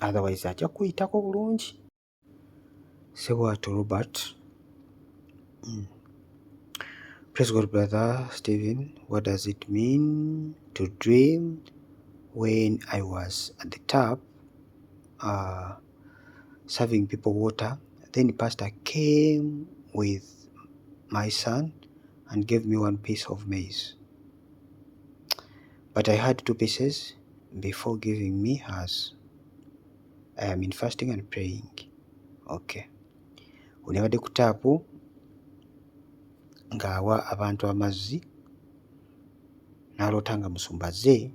otherwise ajja kukuyitako bulungi. Sewatu Robert. Praise God, Brother Stephen. What does it mean to dream? When I was at the tap serving people water, then the pastor came with my son and gave me one piece of maize. But I had 2 pieces before giving me hers. I am in fasting and praying. Okay. Onebadde ku taapu ng'awa abantu amazzi, n'aloota nga musumbaze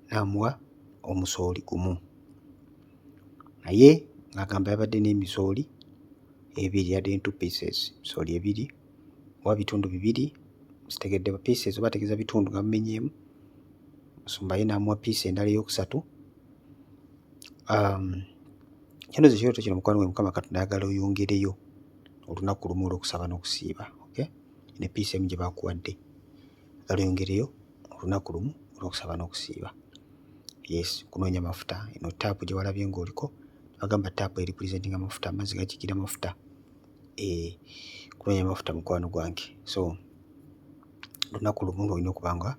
n'amuwa omusooli gumu. Naye ng'agamba yabadde n'emisooli 2, yadde 2 pieces, misooli 2, oba bitundu 2, sitegedde ba pieces oba ategeeza bitundu nga mumenyeemu, musumba ye n'amuwa piisi endala ey'okusatu. Kino ze kirooto kino mukwano gwe Mukama Katonda ayagala oyongereyo olunaku lumu olw'okusaba n'okusiiba. Okay? Ne piisi emu gye baakuwadde ayagala oyongereyo olunaku lumu olw'okusaba n'okusiiba. Yes, kunoonya mafuta. Eno taapu gye walabye ng'oliko, bagamba taapu eri presentinga mafuta, amazzi gakigira mafuta. Kunoonya mafuta mukwano gwange. So olunaku lumu olina okuba nga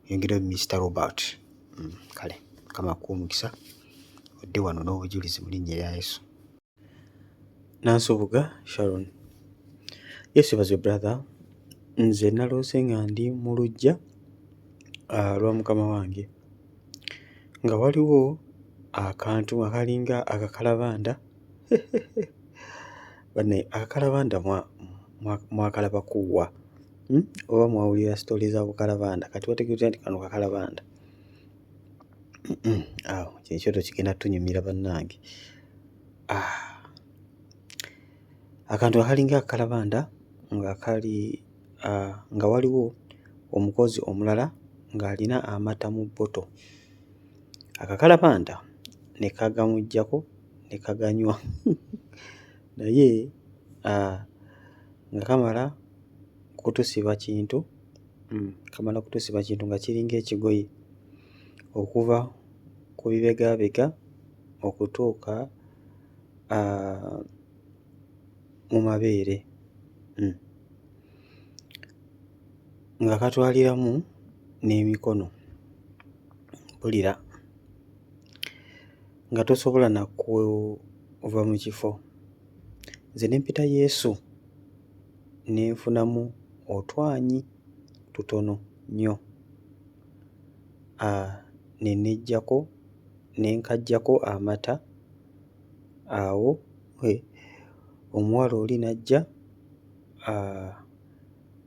oyongereyo Mr. Robert. Kale Mukama akuwe omukisa, odde wano n'obujulizi mu linnya lya Yesu. Nansubuga Sharon. Yesu yeebazibwe brother. Nze naloose nga ndi mu luggya lwa mukama wange nga waliwo akantu akalinga akakalabanda. Banne akakalabanda mwakalaba kuwa? Oba mwawulira sitooli za bukalabanda? Kati wategeeza nti kano kakalabanda. Awo kino ekyoto kigenda tunyumira bannange. Akantu akalinga akakalabanda nga kali nga waliwo omukozi omulala ng'alina amata mu bboto. Akakalabanda ne kagamuggyako ne kaganywa naye nga kamala kutusiba kintu, nga kiringa ekigoye okuva ku bibegaabega okutuuka mu mabeere, nga katwaliramu n'emikono, mpulira nga tosobola na kuva mu kifo. Nze ne mpita Yesu ne nfunamu otwanyi tutono nnyo, ne nkaggyako amata. Awo omuwala oli n'ajja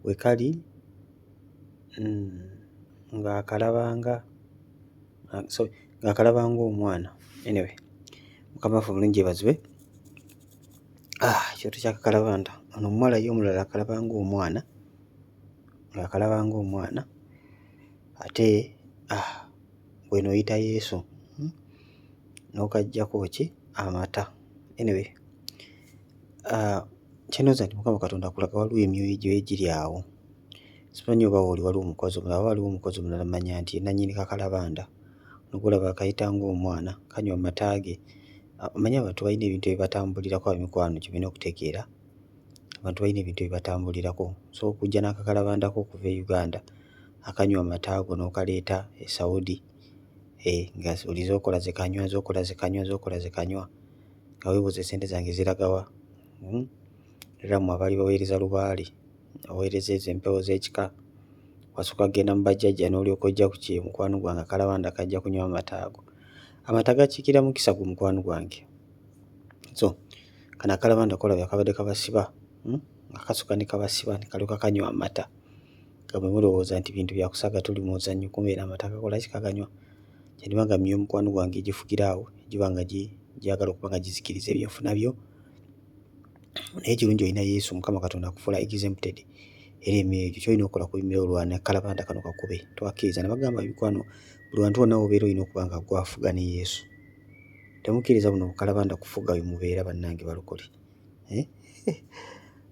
we kali ng'akalabanga omwana. Anyway, Mukama waffe omulungi yeebazibwe. Ekyoto ky'akakalabanda, ono omuwala ye omulala akalabanga omwana, ng'akalabanga omwana ate bwe nooyita Yesu n'okaggyako ki amata. Anyway, kyenooza nti Mukama Katonda akulaga waliwo emyoyo gye giri awo. Simanyi oba waliwo omukozi omulala, waliwo omukozi omulala manya nti nannyini kakalabanda nogulaba akayita ng'omwana kanywa amata ge. Omanyi abantu balina ebintu ebibatambulirako abamikwano, kye balina okutegeera. Abantu balina ebintu ebibatambulirako. So okujja n'akakalabandako okuva e Uganda akanywa amata ago n'okaleeta e Saudi, nga oli z'okola ze kanywa nga weebuuza essente zange ziragawa. Era mmwe abaali baweereza lubaale, aweereza ezo empewo z'ekika, wasooka kgenda mu bajjajja n'olyoka ojja ku kye mukwano gwange akalabanda kajja kunywa amata ago. Amata gakiikira mukisa gwe mukwano gwange. So kano akalabanda kolabya kabadde kabasiba, nga kasooka ne kabasiba ne kalyoka kanywa amata. nga bwe mulowooza nti bintu bya kusaaga tuli mu muzannyo kumbeera amata gakola ki kaganywa. Kyandiba nga mmye mukwano gwange egifugira awo giba nga gyagala okuba nga gizikiriza ebyenfuna byo. Naye ekirungi olina Yesu Mukama Katonda akufuula exempted era emyoyo egyo kyolina okukola kubimira olwana kalabanda kano kakube. Twakkiriza ne bagamba mikwano buli wantu wonna obeera olina okuba nga gwafuga ne Yesu. Temukkiriza buno bukalabanda kufuga bwe mubeera bannange balokole.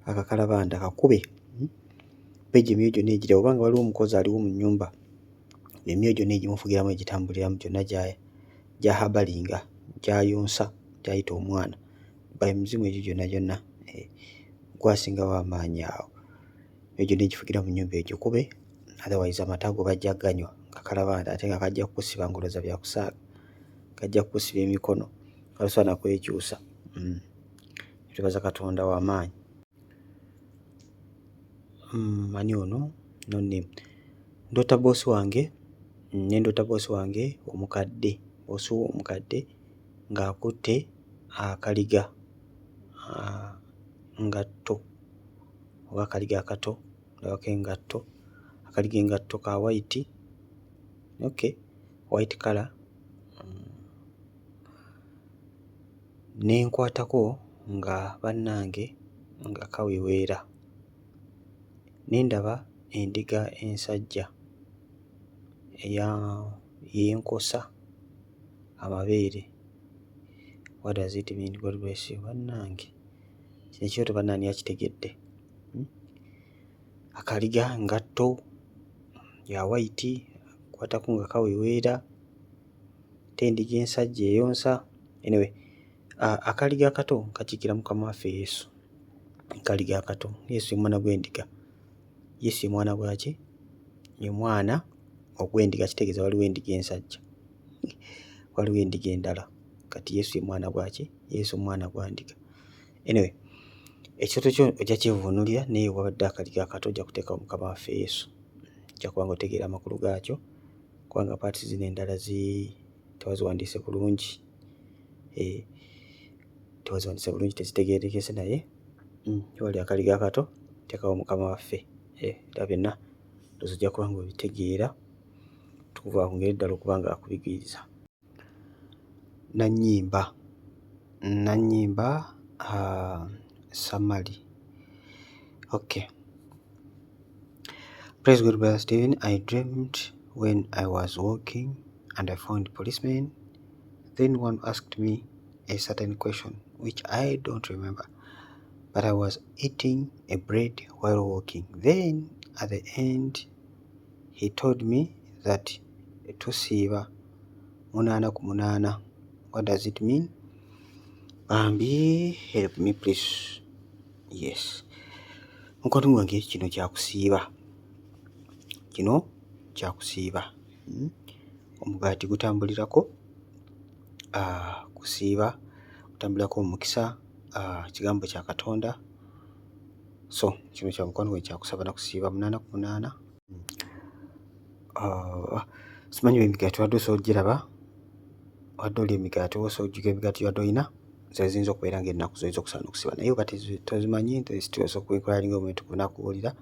Akakalabanda kakube bejja emyoyo gyonna egira obanga waliwo omukozi aliwo mu nnyumba emyoyo gyonna egimufugiramu egitambuliramu gyonna gyahabalinga gyayonsa gyayita omwana emizimu egyo gyonna gwasingawo amaanyi awo emyoyo gyonna egifugira mu nnyumba egyo kube otherwise amata go bajja ganywa nga kalabanda ate nga kajja kukusiba ngoloza bya kusaaga kajja kukusiba emikono kalusaana kwekyusa. Twebaza Katonda w'amaanyi. Ani ono nonne ndoota boosi wange nendoota boosi wange omukadde boosi wo omukadde ng'akutte akaliga ngatto oba akaliga akato ndabako engatto akaliga engatto ka white white colour nenkwatako nga bannange nga kaweweera nendaba endiga ensajja y'enkosa amabeere. What does it mean? God bless you. Bannange kino ekyoto bannani akitegedde. Akaliga ngatto ya white kwatako nga kaweweera te endiga ensajja eyonsa. Anyway, akaliga akato kakiikira Mukama waffe Yesu. Akaliga akato Yesu ye mwana gw'endiga. Yesu ye mwana gwaki? Ye mwana ogw'endiga. Kitegeeza waliwo endiga ensajja waliwo endiga endala kati Yesu ye mwana gwaki? Yesu mwana gwa ndiga. Anyway, ekyoto kyo ojja kyevvuunulira naye wabadde akaliga akato ojja kuteekawo Mukama waffe Yesu. Ojja kuba nga otegeera amakulu gaakyo kubanga paati zino endala tewaziwandiise bulungi. Tewaziwandiise bulungi tezitegeerekese naye wali akaliga akato teekawo Mukama waffe. Era byonna ndowooza ojja kuba nga obitegeera tukuva ku ngeri eddala okuba nga akubigiriza. Nannyimba summary. Okay. Praise God, Brother Stephen. I dreamed when I was walking and I found policemen. Then one asked me a certain question which I don't remember, but I was eating a bread while walking. Then at the end he told me that tusiiba 8 ku 8. What does it mean? Bambi, help me please. Yes. Mukwano gwange kino kyakusiiba. Kino kyakusiiba. Omugaati gutambulirako kusiiba gutambulirako omukisa kigambo kya Katonda. So kino kya mukwano gwe kyakusaba na kusiiba 8 ku 8. Simanyi emigaati wadde osobola ogiraba wadde oli emigaati osobola ojjuga emigaati wadde olina ziyinza okubeera ng'ennaku zoyinza okusaana okusiba naye kati tozimanyi nti osobola okwenkolalira omuntu kunakuwulira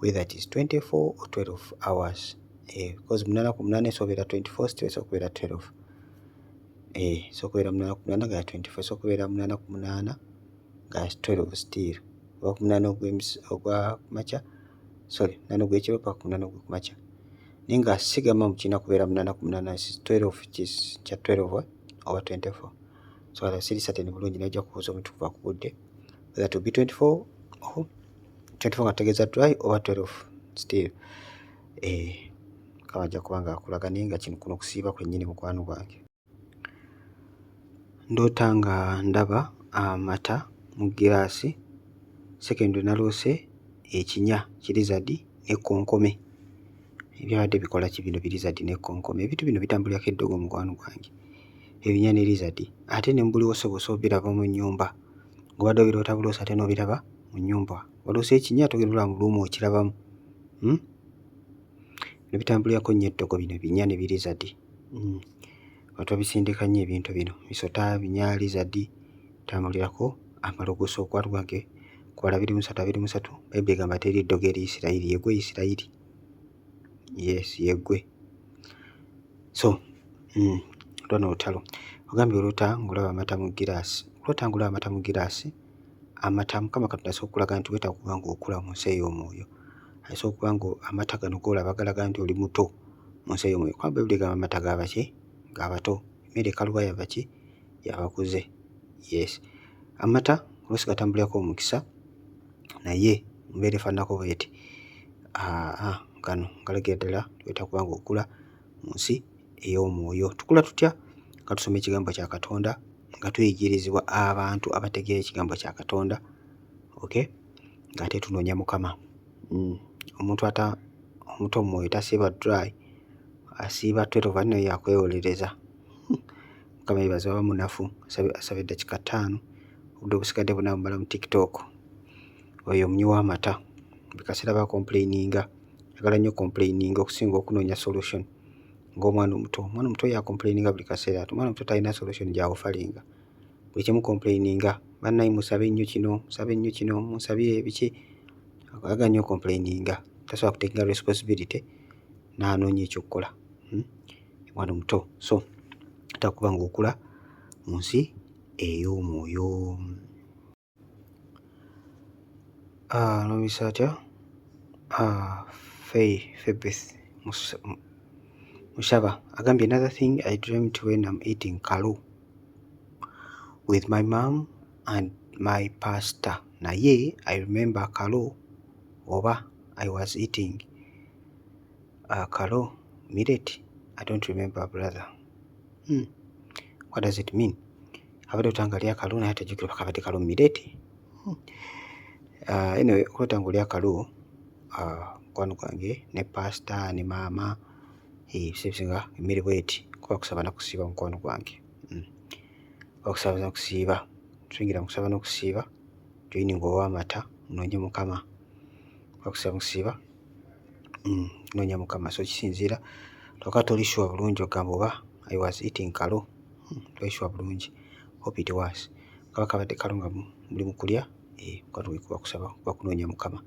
whether it is 24 or 12 hours. Because 8 ku 8 esobola 24 still esobola kubeera 12. Esobola kubeera 8 ku 8 nga 24 esobola kubeera 8 ku 8 nga 12 still. Oba ku 8 ogwa kumakya 8 ogw'ekiro paka ku 8 ogw'ekumakya. Naye nga sigamba mukina kubeera 8 ku 8 12 kya 12 oba 24. So ala siri certain bulungi naye ojja kubuuza omuntu kuva ku budde whether to be 24 or 24 nga tegeeza dry oba 12 still. Kama ajja kuba nga akulaga naye nga kino kuno kusiiba kwennyini mukwano gwange. Ndoota nga ndaba amata mu giraasi. Second naloose ekinya kirizadi n'ekkonkome. Ebyabadde bikola ki bino birizadi n'ekkonkome? Ebintu bino bitambulirako eddogo mukwano gwange. Ebinya ne lizadi ate ne mbuliwosobose obiraba mu nnyumba. Ng'obadde obiroota buloosi ate n'obiraba mu nnyumba. Waloose ekinya togenda olaba mu luumu okirabamu. Bino bitambulirako nnyo eddogo bino binya ne birizadi. Abantu babisindika nnyo ebintu bino. Misota, binya, lizadi bitambulirako amalogoso. Okwatu gwange kwala 23:23 Bayibuli egamba teri eddogo eri Isirayiri yegwe Isirayiri. yes yeggwe. So lwano olutalo ogambye oluta ng'olaba amata mu giraasi. Olota ng'olaba amata mu giraasi, amata Mukama Katonda asobola okulaga nti weetaaga okuba ng'okula mu nsi ey'omwoyo. Asobola okuba ng'amata gano g'olaba galaga nti oli muto mu nsi ey'omwoyo. Kuba Bayibuli egamba amata g'abaki? G'abato. Emmere ekaluba y'abaki? Y'abakuze. Yes. Amata oluusi gatambulirako omukisa naye mbeera efaananako bw'eti. Gano galagira ddala weetaaga kuba ng'okula mu nsi ey'omwoyo. Tukula tutya? Nga tusoma ekigambo kya Katonda, nga tuyigirizibwa abantu abategeera ekigambo kya Katonda, okay? Ng'ate tunoonya Mukama. Omuntu omuto omwoyo tasiiba dry, asiiba 12 naye yakwewolereza. Mukama yeebaze, waba munafu, asaba eddakiika 5 obudde obusigadde bonna bumala mu TikTok. Oyo munywi w'amata, buli kaseera bakomplaininga, yagala nnyo complaininga okusinga okunoonya solution. Ng'omwana omuto, omwana omuto yakomplaininga buli kaseera, ate omwana omuto talina solution gy'awufalinga. Buli kimu complaininga, bannaye musabe nnyo kino, musabe nnyo kino, munsabye biki. Ayagala nnyo complaininga, tasobola kutekinga responsibility n'anoonya ekyokukola. Omwana omuto. So weetaaga kuba ng'okula mu nsi ey'omwoyo. Nomisa atya? Faith Mushaba agambye, another thing I dreamt when I'm eating kalu with my mom and my pastor. Naye I remember kalu oba I was eating kalu millet. I don't remember brother. What does it mean? Abadde otanga lya kalu naye atajjukira bakabadde kalu millet. Anyway, olwotanga olya kalu mukwano gwange ne pastor ne maama, ebisinga emmere bweti kuba kusaba na kusiiba mukwano gwange. Okusaba na kusiiba, tuyingira mu kusaba n'okusiiba, joining ow'amata, noonye Mukama. Okusaba kusiiba, noonya Mukama. So kisinziira, lwaka toli sure bulungi ogamba oba I was eating kalu, toli sure bulungi. Hope it was. Kaba kabadde kalu nga muli mu kulya, mukwano gwe kuba kusaba, kuba kunoonya Mukama.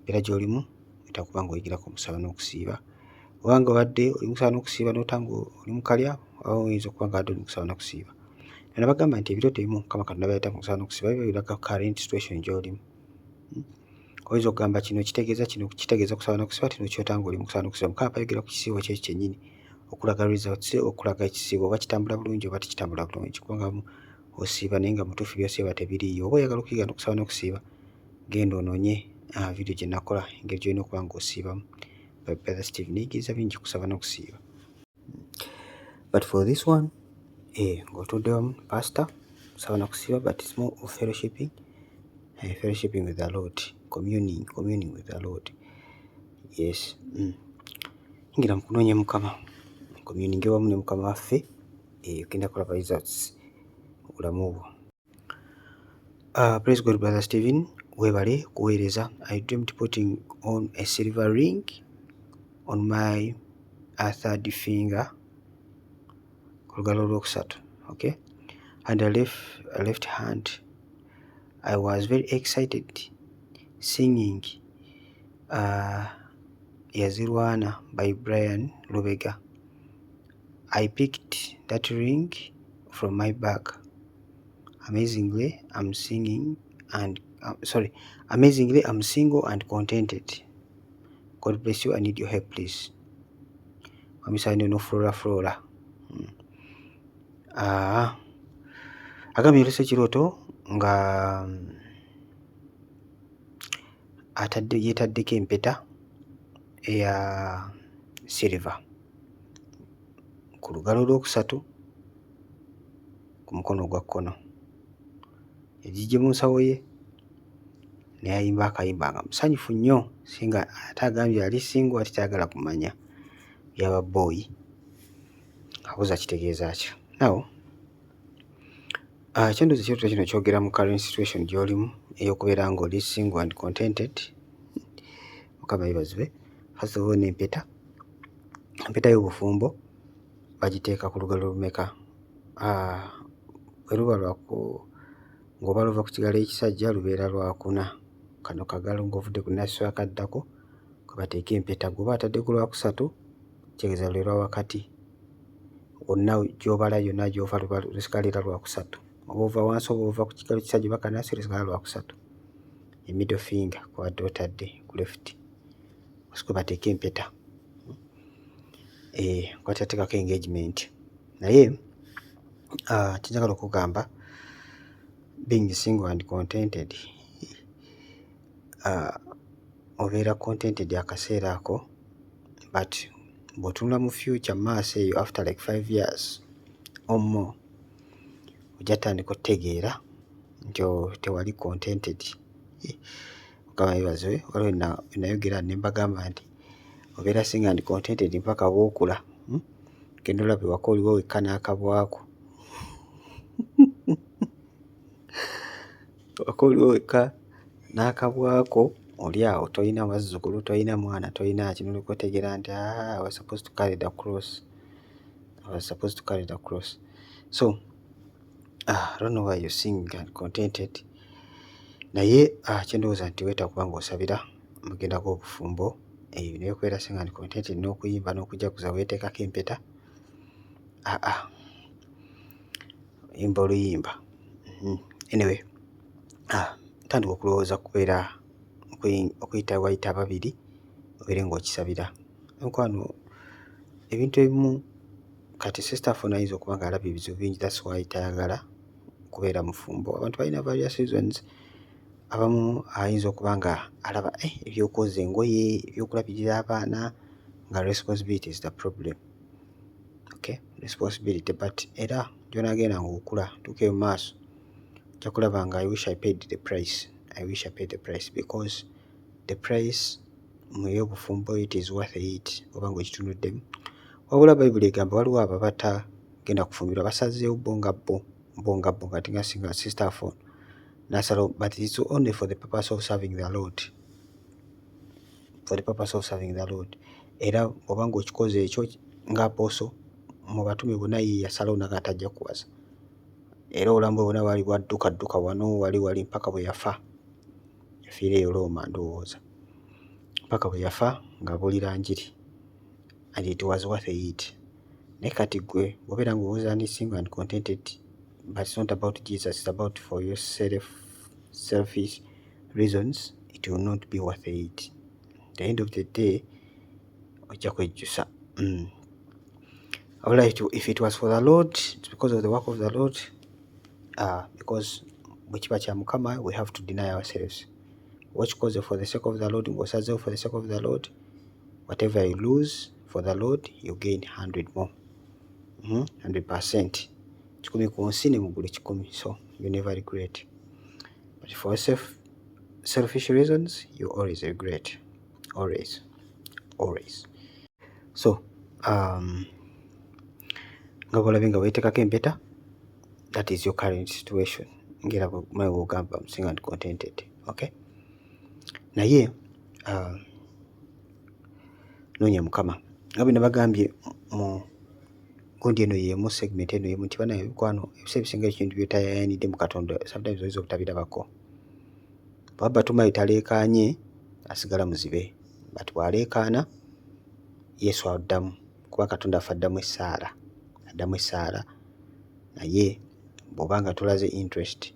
Era gy'olimu weetaaga kuba ng'oyigirako okusaba n'okusiiba. Oba nga obadde oli mu kusaba n'okusiiba n'otanga oli mu kalya, oba oyinza okuba nga adde oli mu kusaba n'okusiiba. Nana bagamba nti ebiro tebimu Mukama Katonda byayita mu kusaba n'okusiiba, ebyo biraga current situation gy'olimu. Oyinza okugamba kino kitegeeza kusaba n'okusiiba, kino kyotanga oli mu kusaba n'okusiiba. Mukama ayogera ku kisiibo kye kyennyini okulaga results, okulaga ekisiibo oba kitambula bulungi oba tekitambula bulungi. Kubanga osiiba naye nga mutuufu by'osiiba tebiriiyo. Oba oyagala okuyiga n'okusaba n'okusiiba, genda onoonye video gye nakola engeri gy'olina okuba ng'osiibamu. Brother Steve niyigiriza bingi kusaba n'okusiiba. But for this one, ng'otudde wamu pastor, kusaba n'okusiiba, but it's more of fellowshipping with the Lord, communing with the Lord. Yes. Yingira mu kunoonya Mukama, communing wamu ne Mukama waffe, ogenda kulaba results mu bulamu bwo. Praise God, Brother Stephen, weebale kuweereza. I dreamed putting on a silver ring on my third finger, ku lugalo olwokusatu, okay, and a left hand. I was very excited singing Yazirwana by Brian Lubega. I picked that ring from my bag. Amazingly, I'm single and contented. God bless you. I need your help, please. Mamisani no Flora. Agambye yolesa ekirooto nga yeetaddeko empeta eya silver ku lugalo olwokusatu ku mukono ogwa kkono. Yagigye mu nsawo ye naye ayimba akayimba nga musanyufu nnyo, singa ate agambye ali single ate tayagala kumanya byaba boy. Abuuza kitegeeza ki? Now, kyendooza ekirooto kino kyogera mu current situation gy'olimu ey'okubeera ng'oli single and contented. Mukama yeebazibwe. First of all, n'empeta y'obufumbo bagiteeka ku lugalo lumeka? Bwe luba ng'oba luva ku kigalo ekisajja lubeera lwakuna. Kano kagalo ng'ovudde ku nnasu akaddako kwe bateeke empeta. Gwoba atadde ku Lwakusatu kitegeeza lwe Lwawakati, wonna gy'obala yonna gy'ova lusigalira Lwakusatu. Oba ova wansi oba ova ku kikalu kisajja oba kanansi lusigala Lwakusatu. Middle finger kwadde otadde ku left osiko bateeke empeta. Kwati ateekako engagement. Naye kinjagala okugamba, being single and contented, obeera contented akaseera ako, but bw'otunula mu future maaso eyo after like 5 years or more, ojja tandika otegeera nti tewali contented. Mukama yeebazibwe. Waliwo nayogera ne mbagamba nti obeera single and contented mpaka bw'okula. Genda olabe waka oliwo wekka n'akabwako. Waka oliwo wekka n'akabwako, oli awo tolina bazzukulu, tolina mwana, tolina kino, olyoka otegeera nti I was supposed to carry the cross. I was supposed to carry the cross. So I don't know why you're single and contented. Naye kyendowooza nti weeta kuba ng'osabira mugenda gw'obufumbo. Naye okubeera single and contented n'okuyimba n'okujaguza weeteekako empeta, yimba oluyimba. Anyway, tandika okulowooza kubeera wayita babiri obeere ng'okisabira. Mukwano, ebintu ebimu kati sister Fona ayinza okuba ng'alaba ebizibu bingi, that's why tayagala kubeera mufumbo. Abantu balina various reasons. Abamu ayinza okuba nga alaba ebyokwoza engoye, ebyokulabirira abaana, nga responsibility is the problem. Okay, responsibility. But era gy'onaagenda ng'okula tuuke mu maaso ojja kulaba nga I wish I paid the price. I wish I paid the price because the price mu y'obufumbo it is worth it oba ng'okitunuddemu. Wabula Bayibuli egamba waliwo abo abatagenda kufumbirwa basazeewo bo nga bo kati nga singa sister Fona nasalawo, but it's only for the purpose of serving the Lord. For the purpose of serving the Lord. Era oba ng'okikoze ekyo nga apostle mu batume bonna ye yasalawo n'agatajja kuwaza. Era obulambo bwonna bwali bwadduka wano wali mpaka bwe yafa. Yafiira eyo Roma ndowooza. Mpaka bwe yafa ng'abuulira njiri. And it was worth it. Naye kati gwe bw'obeera ng'owooza ni single and contented, but it's not about Jesus, it's about for your selfish reasons, it will not be worth it. At the end of the day, ojja kwejjusa. If it was for the Lord, it's because of the work of the Lord, because bwe kiba kya Mukama, we have to deny ourselves. What cause for the sake of the Lord, ng'osazeewo for the sake of the Lord, whatever you lose for the Lord, you gain 100 more. 100%. 10 ku nsi ne muggulu 10. So you never regret. But for selfish reasons, you always regret. Always. So nga bw'olabye nga weeteekako empeta, that is your current situation. Ngera bw'ogamba single and contented. Okay? Naye noonya Mukama. Nga bwe nabagambye mu gundi eno y'emu segment eno y'emu nti banaye mikwano ebisa ebisinga ekintu by'otayayanidde mu Katonda sometimes oyinza obutabirabako. Bw'aba tumayi taleekaanye asigala muzibe, but bw'aleekaana Yesu addamu, kuba Katonda afe addamu essaala. Naye bw'oba nga tolaze interest,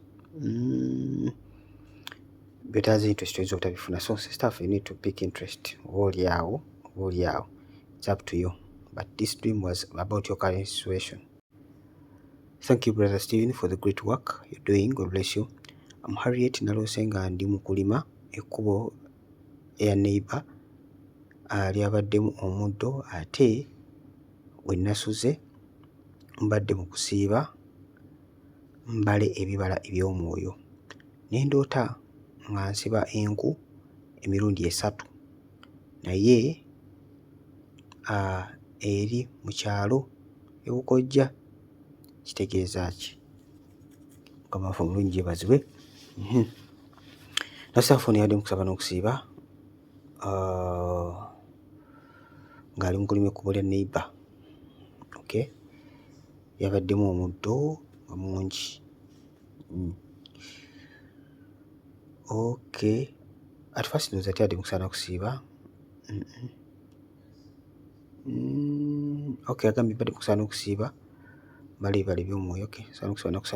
by'otalaze interest oyinza obutabifuna. So sister, you need to pick interest. Oba oli awo, it's up to you. But this dream was about your current situation. Thank you, Brother Stephen, for the great work you're doing. God bless you. I'm Harriet naloose nga ndi mu kulima ekkubo eya neighbor lyabaddemu omuddo, ate we nasuze mbadde mu kusiiba mbale ebibala eby'omwoyo. Ne ndoota nga nsiba enku emirundi 3. Naye eri mu kyalo ewukojja kitegeeza ki? Mukama waffe omulungi yeebazibwe. Nasafoni yadde mu kusaba n'okusiiba ng'ali mu kulima ekkubo lya neighbor. Okay? Yabaddemu omuddo nga mungi. Okay. At first ndowooza tyadde mu kusaba n'okusiiba Okay, agambye badde kusaana okusiiba baleebala eby'omwoyo. Okay, saana okusiiba nnaku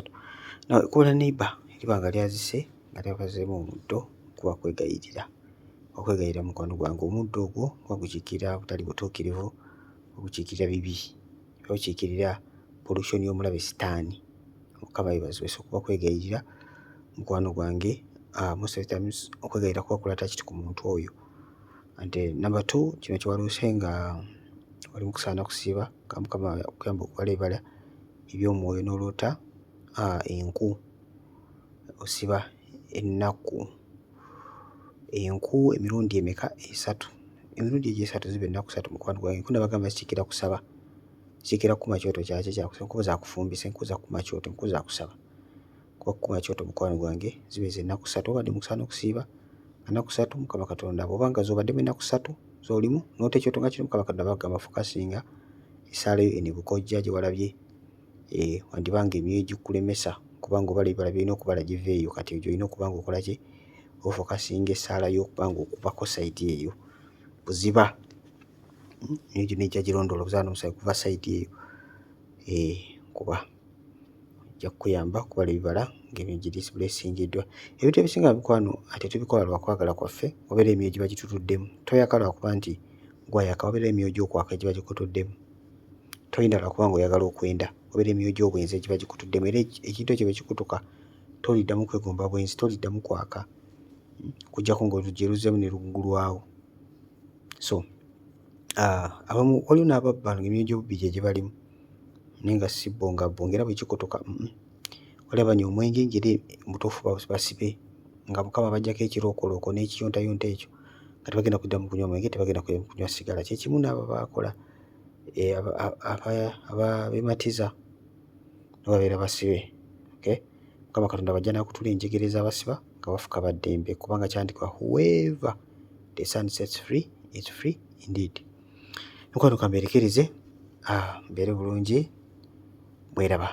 3. Kuba neighbour eriba nga lyazise nga lyavazeemu omuddo, kuba kwegayirira mukwano gwange. Omuddo ogwo kuba gukiikirira butali butuukirivu, gukiikirira bibi, gukiikirira pollution y'omulabe sitaani. Mukama yeebazibwe. So kuba kwegayirira mukwano gwange, most of the times okwegayirira kuba kulaata kiti ku muntu oyo. Ante number 2, kino kyewaluse nga wali mu kusaana kusiiba nga Mukama akuyamba okubaleebala eby'omwoyo n'oloota enku, osiba ennaku enku emirundi emeka? 3. Emirundi egyo 3 ziba ennaku 3 mukwano gwange. Enku nabagamba zikiikira kusaba, zikiikira kukuma kyoto kyakyo kyakusaba. Enku zakufumbisa, enku zakukuma kyoto, enku zakusaba. Kuba kukuma kyoto mukwano gwange ziweze ennaku 3. Obadde mu kusaana okusiiba ennaku 3, Mukama Katonda bw'obanga z'obaddemu ennaku 3 z'olimu n'oota ekyoto nga kino, Mukama Katonda bagamba fokasinga essaalayo eno Bukojja gye walabye. Wandibanga emyoyo gikulemesa kubanga oba leebala byolina okubala giveeyo, kati egyo olina okuba nga okola ki? Ofokasinga essaala yo okubanga okubako sayidi eyo buziba. Emyoyo gyonna ejja girondoola obuzaala n'omusaayi kuva sayidi eyo. Kuba ejja kukuyamba okubala ebibala ng'emyoyo giri buleesingiddwa. Ebintu ebisinga mikwano ate tubikola lwa kwagala kwaffe, obeera emyoyo giba gitutuddemu. Toyaka lwakuba nti gwayaka, obeera emyoyo gy'okwaka giba gikutuddemu. Toyinda lwakuba nga oyagala okwenda, obeera emyoyo gy'obwenzi giba gikutuddemu. Era ekintu ekyo bwe kikutuka toliddamu kwegomba bwenzi, toliddamu kwaka, okuggyako ng'oluggi luzzeemu ne luggulwawo. So abamu waliwo n'ababba ng'emyoyo gy'obubbi gye gibalimu naye nga si bbongabonga, era bwe kikutuka waliwo abanywa omwenge ngeri mutuufu basibe nga Mukama baggyako ekirookolooko n'ekiyontayonta ekyo nga tebagenda kuddamu kunywa mwenge, tebagenda kunywa sigala. Kye kimu n'abo baakola beematiza babeera basibe. Okay, Mukama Katonda bajja n'akutula enjegere z'abasiba nga bafuka baddembe, kubanga kyandikwa whoever the sun sets free is free indeed. Mukwano kambeerekereze mbeere bulungi, mweraba.